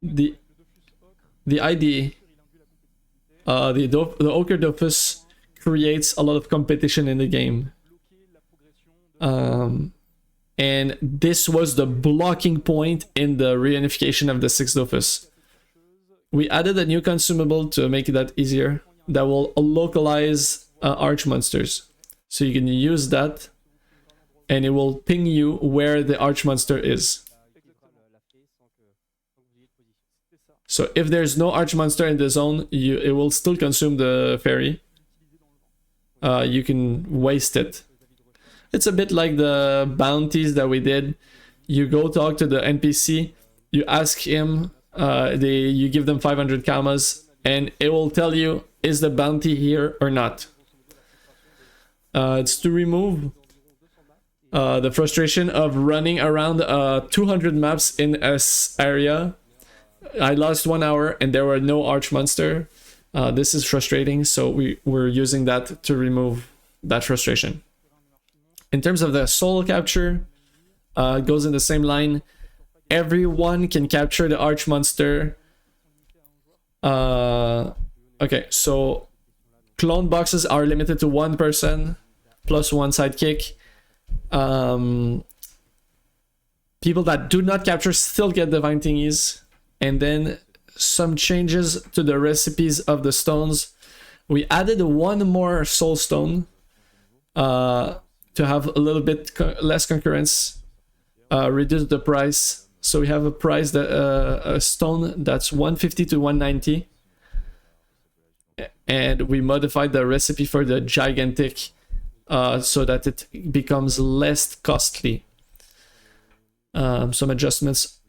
The idea, the Ochre Dofus creates a lot of competition in the game. And this was the blocking point in the reunification of the 6 Dofus. We added a new consumable to make that easier, that will localize arch monsters. So you can use that and it will ping you where the arch monster is. So if there's no arch monster in the zone, it will still consume the fairy. You can waste it. It's a bit like the bounties that we did. You go talk to the NPC, you ask him, you give them 500 kamas, and it will tell you, is the bounty here or not? It's to remove The frustration of running around 200 maps in a area. I lost 1 hour and there were no arch monster. This is frustrating, so we're using that to remove that frustration. In terms of the soul capture, it goes in the same line. Everyone can capture the arch monster. Okay, so clone boxes are limited to 1 person plus 1 sidekick. People that do not capture still get divine thingies. And then some changes to the recipes of the stones. We added 1 more soul stone to have a little bit less concurrence, reduce the price. So we have a price that a stone that's 150 to 190. And we modified the recipe for the gigantic so that it becomes less costly. Some adjustments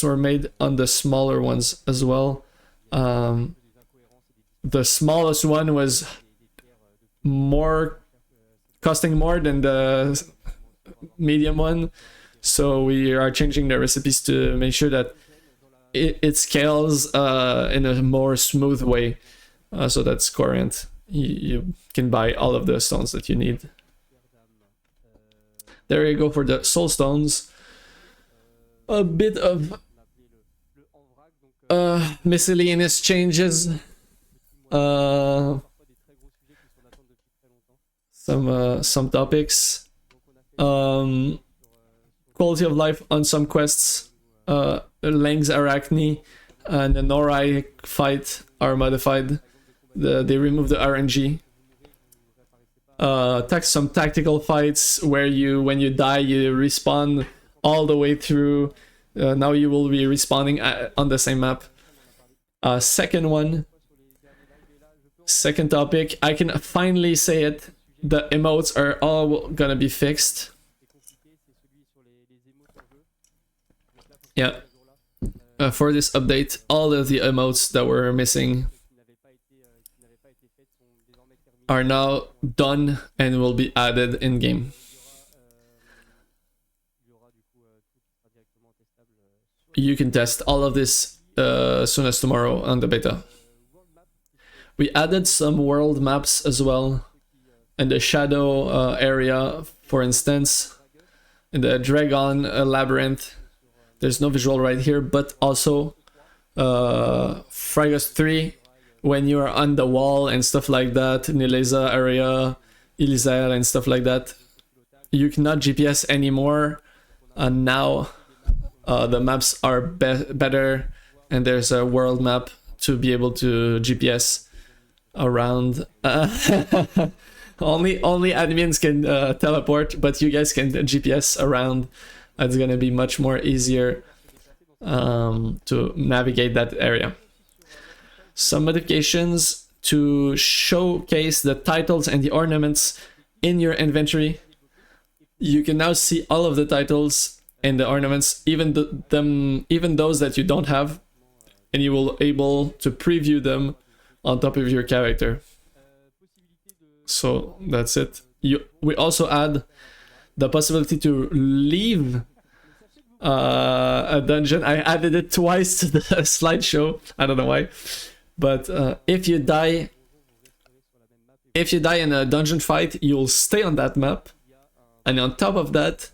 were made on the smaller ones as well. The smallest one was costing more than the medium one, so we are changing the recipes to make sure that it scales in a more smooth way, so that's coherent. You can buy all of the stones that you need. There you go for the soul stones. A bit of miscellaneous changes. Some topics. Quality of life on some quests. Lang's Arachne and the Norai fight are modified. They remove the RNG. Some tactical fights where when you die you respawn all the way through. Now you will be respawning on the same map. Second topic, I can finally say it. The emotes are all gonna be fixed. Yeah. For this update, all of the emotes that were missing are now done and will be added in game. You can test all of this as soon as tomorrow on the beta. We added some world maps as well in the shadow area, for instance. In the Dragon Labyrinth, there's no visual right here, but also Fragos 3, when you are on the wall and stuff like that, Nileza area, Ilizael and stuff like that, you cannot GPS anymore, and now the maps are better, and there's a world map to be able to GPS around. Only admins can teleport, but you guys can GPS around. It's gonna be much more easier to navigate that area. Some modifications to showcase the titles and the ornaments in your inventory. You can now see all of the titles and the ornaments, even those that you don't have, and you will be able to preview them on top of your character. So that's it. We also add the possibility to leave a dungeon. I added it twice to the slideshow. I don't know why, but if you die in a dungeon fight, you'll stay on that map, and on top of that,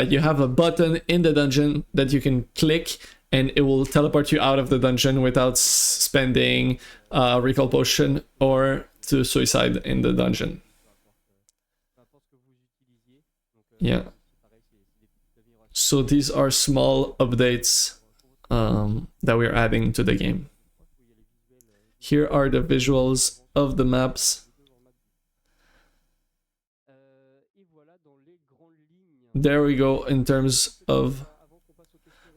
you have a button in the dungeon that you can click, and it will teleport you out of the dungeon without spending recall potion or to suicide in the dungeon. Yeah. So these are small updates that we're adding to the game. Here are the visuals of the maps. There we go in terms of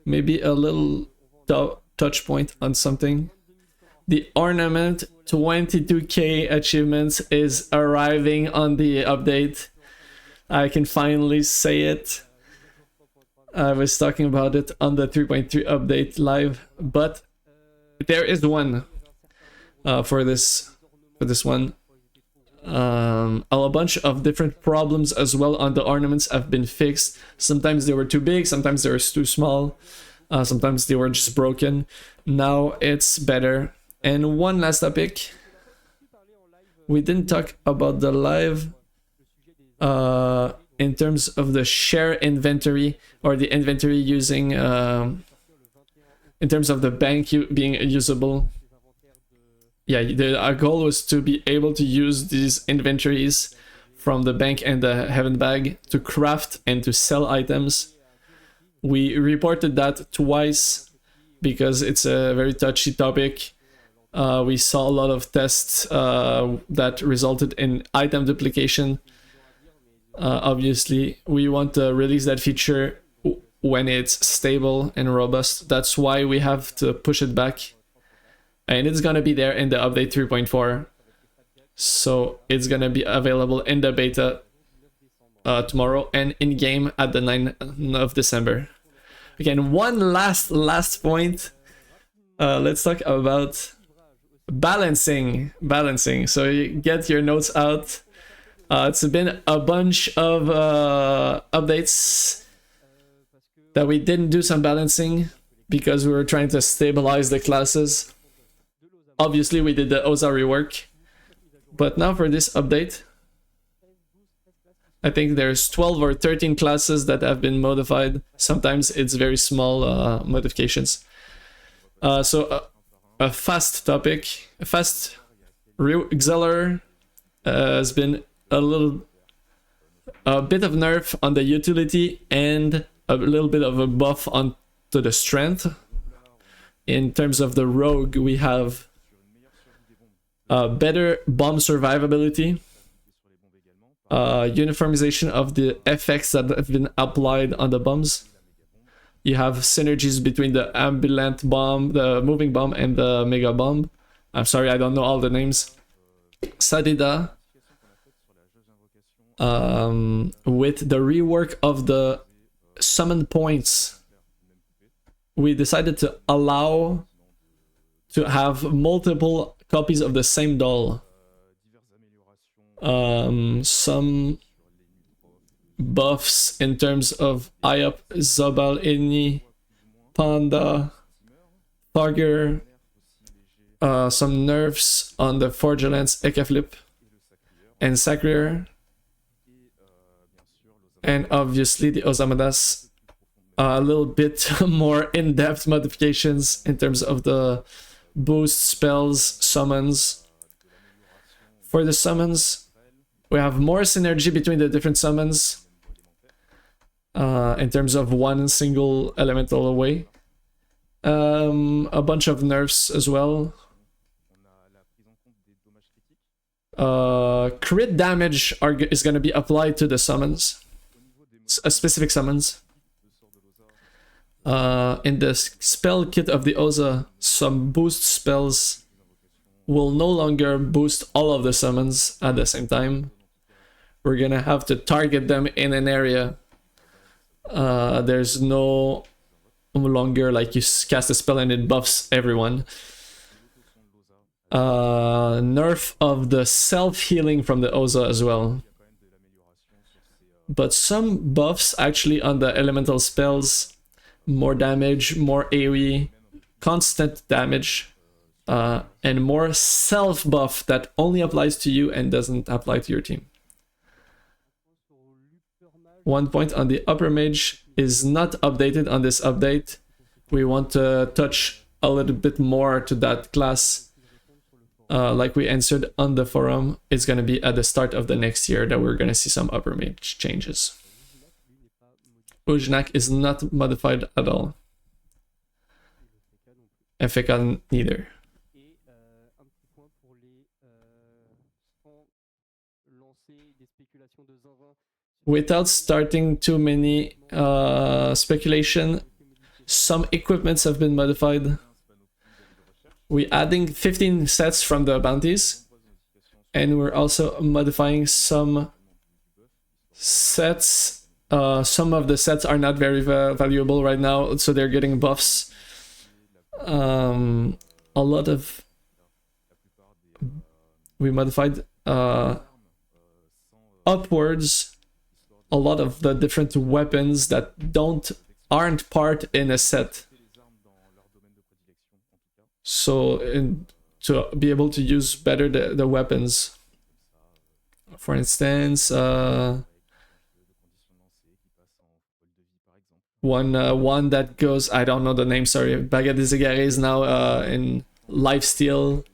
maybe a little touch point on something. The ornament 22k achievements is arriving on the update. I can finally say it. I was talking about it on the 3.3 update live, but there is one for this one. A bunch of different problems as well on the ornaments have been fixed. Sometimes they were too big, sometimes they were too small, sometimes they were just broken. Now it's better. And one last topic, we didn't talk about the live in terms of the share inventory, or the inventory using in terms of the bank being usable. Yeah, our goal was to be able to use these inventories from the bank and the heaven bag to craft and to sell items. We reported that twice because it's a very touchy topic. We saw a lot of tests that resulted in item duplication. Obviously, we want to release that feature when it's stable and robust. That's why we have to push it back. And it's gonna be there in the update 3.4. So it's gonna be available in the beta tomorrow and in game at the 9th of December. Again, one last point. Let's talk about balancing. So you get your notes out. It's been a bunch of updates that we didn't do some balancing because we were trying to stabilize the classes. Obviously, we did the OZA rework, but now for this update, I think there's 12 or 13 classes that have been modified. Sometimes it's very small modifications. So a fast topic, a fast auxiliary has been a bit of nerf on the utility and a little bit of a buff onto the strength. In terms of the rogue, we have better bomb survivability, uniformization of the effects that have been applied on the bombs. You have synergies between the ambulant bomb, the moving bomb, and the mega bomb. I'm sorry, I don't know all the names. Sadida, with the rework of the summon points, we decided to allow to have multiple copies of the same doll. Some buffs in terms of Ayop, Zobal, Inni, Panda, Thugger, some nerfs on the Forgelance, Ekaflip, and Sacrir, and obviously the Ozamadas. A little bit more in-depth modifications in terms of the boost spells, summons. For the summons, we have more synergy between the different summons in terms of one single elemental away. A bunch of nerfs as well. Crit damage is going to be applied to the summons, specific summons. In the spell kit of the Oza, some boost spells will no longer boost all of the summons at the same time. We're gonna have to target them in an area. There's no longer like you cast a spell and it buffs everyone. Nerf of the self-healing from the Oza as well. But some buffs actually on the elemental spells. More damage, more AoE, constant damage, and more self-buff that only applies to you and doesn't apply to your team. One point on the upper mage is not updated on this update. We want to touch a little bit more to that class. Like we answered on the forum, it's going to be at the start of the next year that we're going to see some upper mage changes. Ujnak is not modified at all. FK neither. Without starting too many speculation, some equipments have been modified. We're adding 15 sets from the bounties, and we're also modifying some sets. Some of the sets are not very valuable right now, so they're getting buffs. A lot of... We modified upwards a lot of the different weapons that aren't part in a set. So to be able to use better the weapons. For instance, one that goes, I don't know the name, sorry, Baguette des Égarés is now in lifesteal.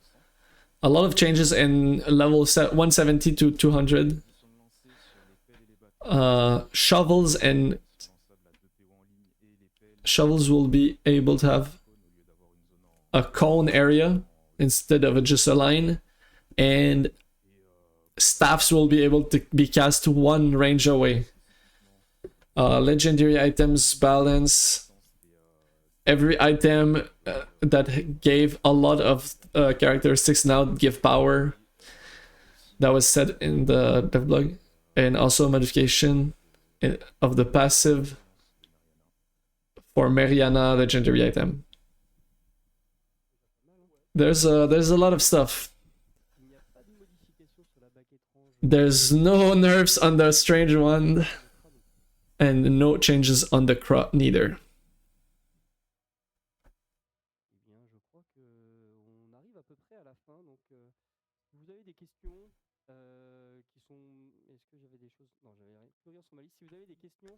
A lot of changes in level 170 to 200. Shovels will be able to have a cone area instead of just a line, and staffs will be able to be cast one range away. Legendary items balance. Every item that gave a lot of characteristics now give power. That was said in the devlog. And also modification of the passive for Mariana legendary item. There's a lot of stuff. There's no nerfs on the strange one, and no changes on the crop neither.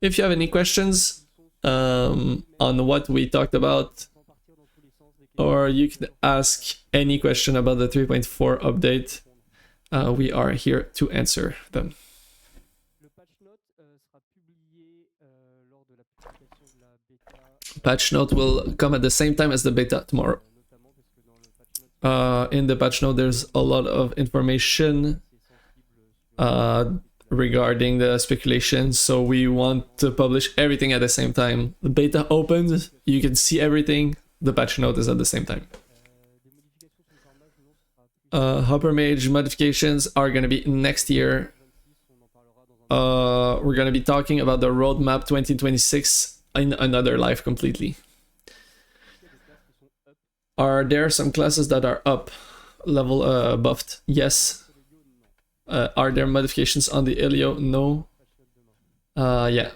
If you have any questions on what we talked about, or you can ask any question about the 3.4 update, we are here to answer them. Patch note will come at the same time as the beta tomorrow. In the patch note, there's a lot of information regarding the speculation, so we want to publish everything at the same time. The beta opens, you can see everything. The patch note is at the same time. Hopper Mage modifications are going to be next year. We're going to be talking about the roadmap 2026 in another live completely. Are there some classes that are up, level buffed? Yes. Are there modifications on the Elio? No. Yeah.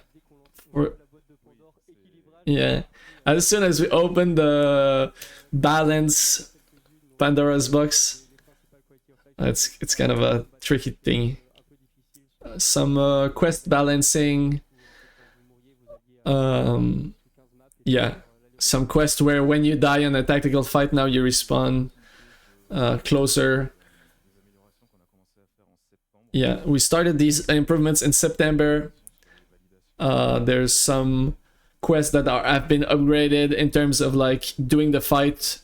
Yeah. As soon as we open the balance Pandora's box, it's kind of a tricky thing. Some quest balancing. Yeah. Some quest where when you die in a tactical fight, now you respawn closer. Yeah, we started these improvements in September. There's some quests that have been upgraded in terms of like doing the fight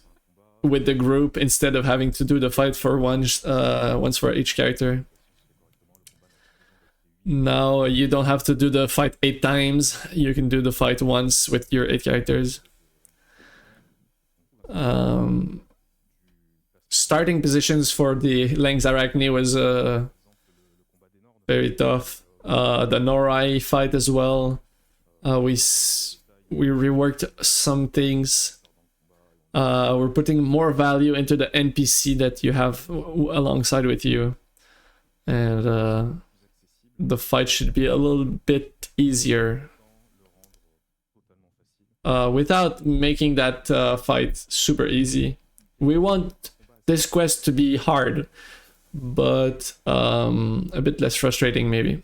with the group instead of having to do the fight for once for each character. Now you don't have to do the fight 8 times. You can do the fight once with your 8 characters. Starting positions for the Langs Arachne was very tough. The Norai fight as well. We reworked some things. We're putting more value into the NPC that you have alongside with you, and the fight should be a little bit easier. Without making that fight super easy. We want this quest to be hard, but a bit less frustrating maybe.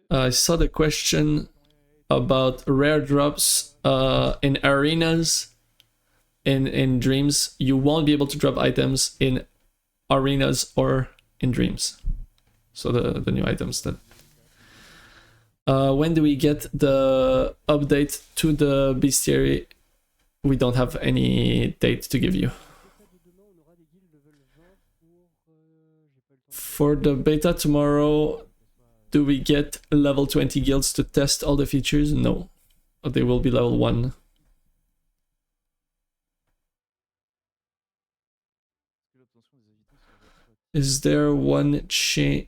I saw the question about rare drops in arenas. In dreams, you won't be able to drop items in arenas or in dreams. So the new items that. When do we get the update to the bestiary? We don't have any date to give you. For the beta tomorrow, do we get level 20 guilds to test all the features? No. They will be level 1. Is there one change?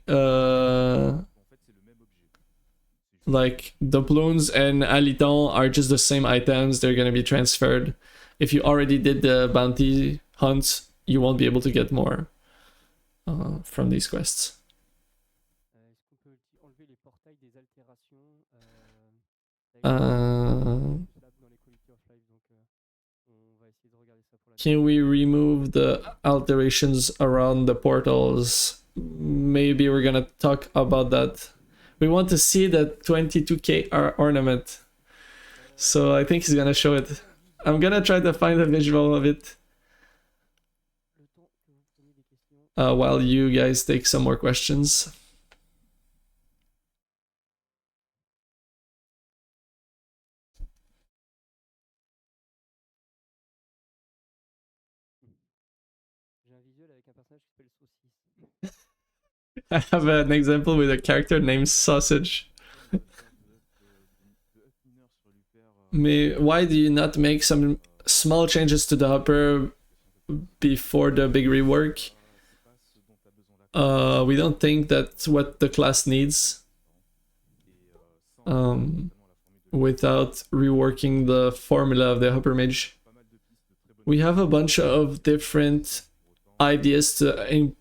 Like doubloons and Aliton are just the same items, they're gonna be transferred. If you already did the bounty hunt, you won't be able to get more. from these quests. Can we remove the alterations around the portals? Maybe we're gonna talk about that. We want to see the 22k ornament. So I think he's gonna show it. I'm gonna try to find a visual of it. While you guys take some more questions. I have an example with a character named Sausage. Why do you not make some small changes to the hopper before the big rework? We don't think that's what the class needs. Without reworking the formula of the hopper mage. We have a bunch of different ideas to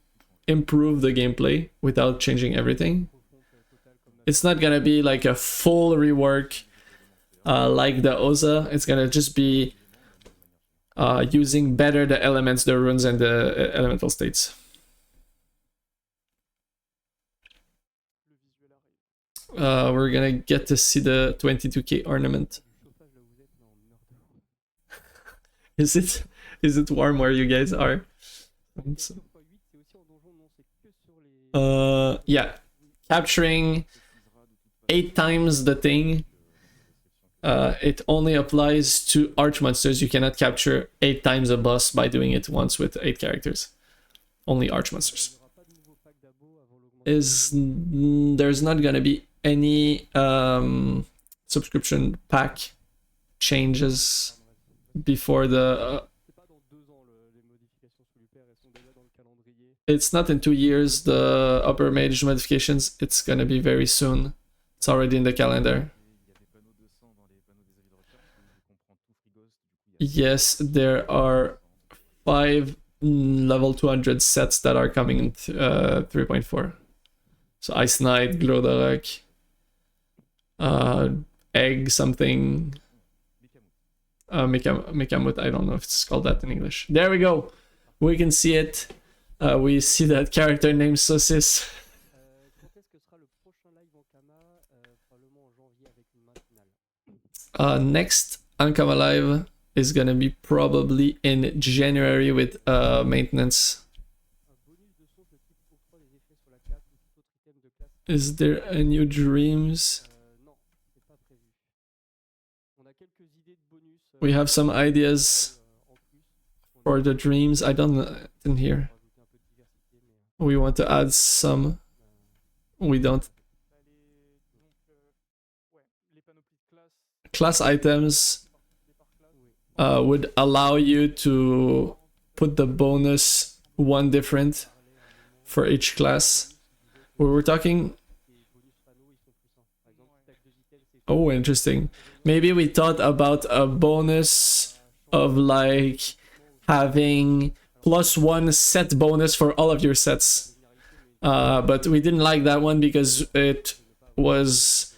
improve the gameplay without changing everything. It's not gonna be like a full rework like the Oza. It's gonna just be using better the elements, the runes, and the elemental states. We're gonna get to see the 22k ornament. Is it warm where you guys are? Yeah, capturing 8 times the thing. It only applies to arch monsters. You cannot capture 8 times a boss by doing it once with 8 characters. Only arch monsters. There's not gonna be any subscription pack changes before the it's not in 2 years, the upper mage modifications. It's gonna be very soon. It's already in the calendar. Yes, there are 5 level 200 sets that are coming in 3.4. So Ice Knight, Glow the Rock, Egg something, Mekamut, I don't know if it's called that in English. There we go. We can see it. We see that character named Saucis. Next AnkamaLive is gonna be probably in January with maintenance. Is there a new dreams? We have some ideas for the dreams. I didn't hear. We want to add some. We don't. Class items would allow you to put the bonus one different for each class. We were talking. Oh, interesting. Maybe we thought about a bonus of like having +1 set bonus for all of your sets. But we didn't like that one because it was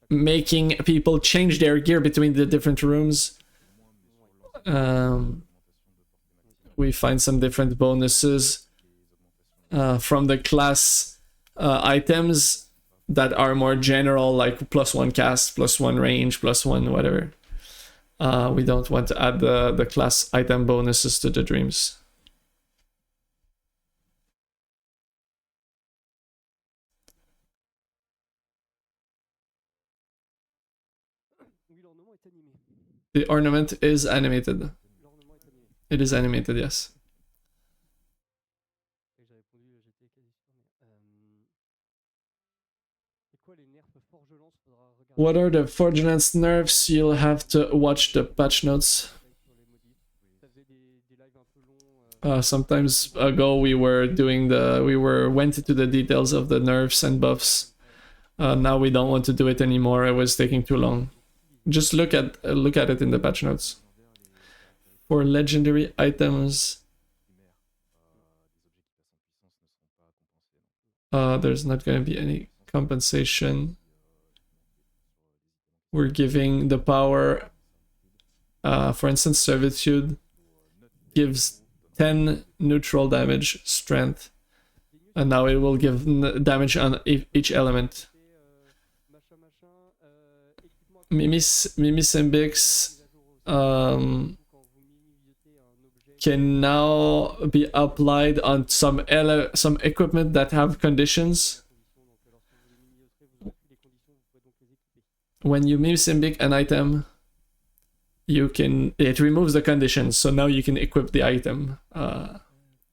making people change their gear between the different rooms. We find some different bonuses from the class items that are more general, like +1 cast, +1 range, +1 whatever. We don't want to add the class item bonuses to the dreams. The ornament is animated. It is animated, yes. What are the Fortunate nerfs? You'll have to watch the patch notes. Sometimes ago we were went into the details of the nerfs and buffs. Now we don't want to do it anymore. It was taking too long. Just look at it in the patch notes. For legendary items, There's not going to be any compensation. We're giving the power, for instance, servitude gives 10 neutral damage strength, and now it will give damage on each element. Mimisymbix can now be applied on some equipment that have conditions. When you Mimisymbix an item, it removes the conditions, so now you can equip the item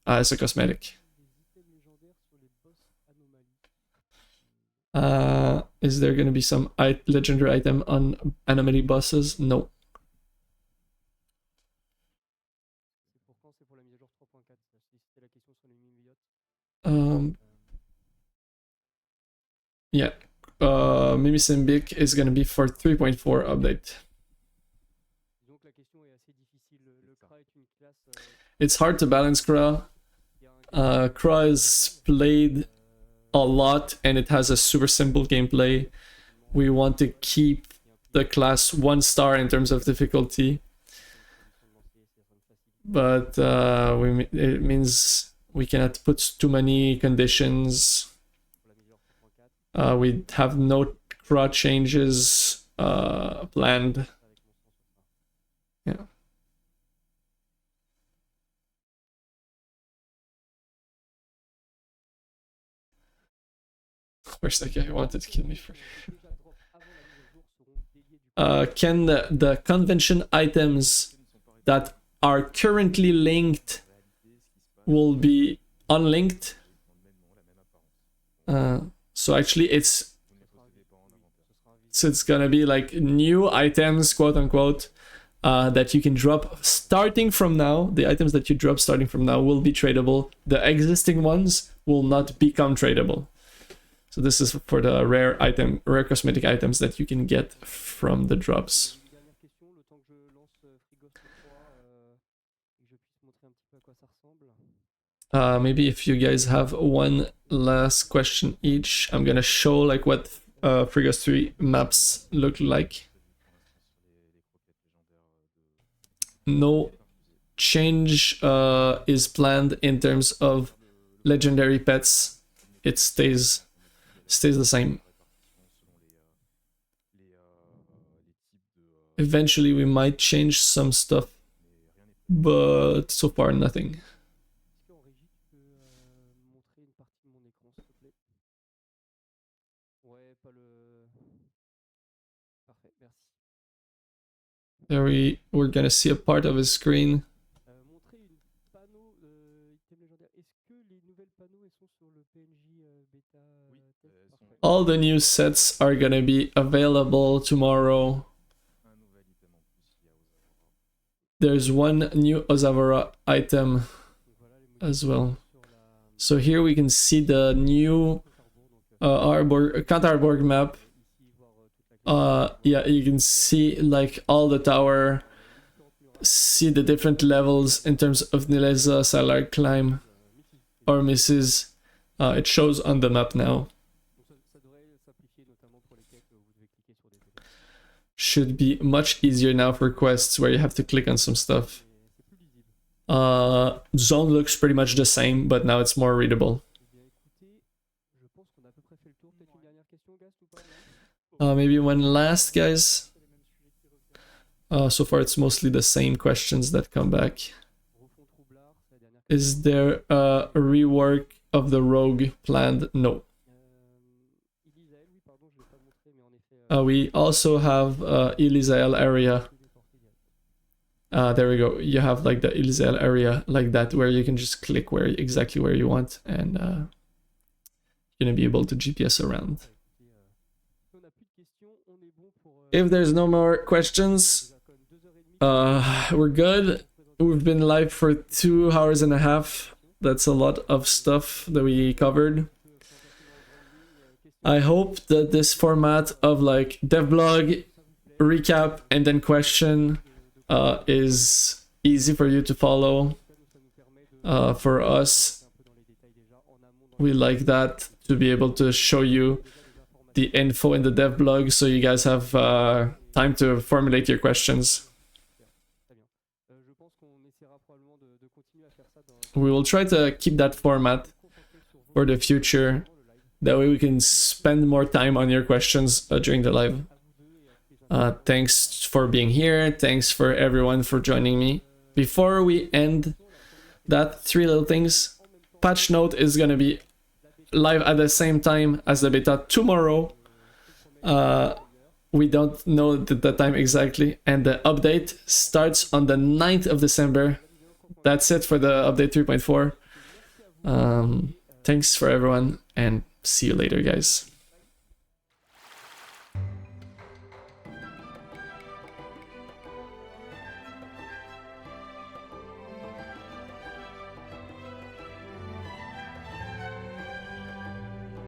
as a cosmetic. Is there going to be some legendary item on anomaly bosses? No. Yeah. Mimisymbix is going to be for 3.4 update. It's hard to balance Kra. Kra is played a lot and it has a super simple gameplay. We want to keep the class 1 star in terms of difficulty, but it means we cannot put too many conditions. We have no Kra changes planned. Yeah. Where's that guy who wanted to kill me for? Can the convention items that are currently linked will be unlinked? So actually it's gonna be like new items, quote unquote, that you can drop starting from now. The items that you drop starting from now will be tradable. The existing ones will not become tradable. So this is for the rare cosmetic items that you can get from the drops. Maybe if you guys have one last question each, I'm gonna show like what Frigos 3 maps look like. No change is planned in terms of legendary pets. It stays the same. Eventually we might change some stuff, but so far nothing. There we're gonna see a part of his screen. All the new sets are gonna be available tomorrow. There's one new Ozavora item as well. So here we can see the new Count Arborg map. Yeah, you can see like all the tower, see the different levels in terms of Nileza, Salar Climb, or misses. It shows on the map now. Should be much easier now for quests where you have to click on some stuff. Zone looks pretty much the same, but now it's more readable. Maybe one last, guys. So far it's mostly the same questions that come back. Is there a rework of the rogue planned? No. We also have Elizael area. There we go. You have like the Elizael area like that, where you can just click exactly where you want, and you're gonna be able to GPS around. If there's no more questions, we're good. We've been live for 2 hours and a half. That's a lot of stuff that we covered. I hope that this format of like devlog, recap, and then question is easy for you to follow. For us, we like that to be able to show you the info in the dev blog so you guys have time to formulate your questions. We will try to keep that format for the future. That way we can spend more time on your questions during the live. Thanks for being here. Thanks for everyone for joining me. Before we end that, 3 little things. Patch note is going to be live at the same time as the beta tomorrow. We don't know the time exactly. And the update starts on the 9th of December. That's it for the update 3.4. Thanks for everyone, and see you later, guys.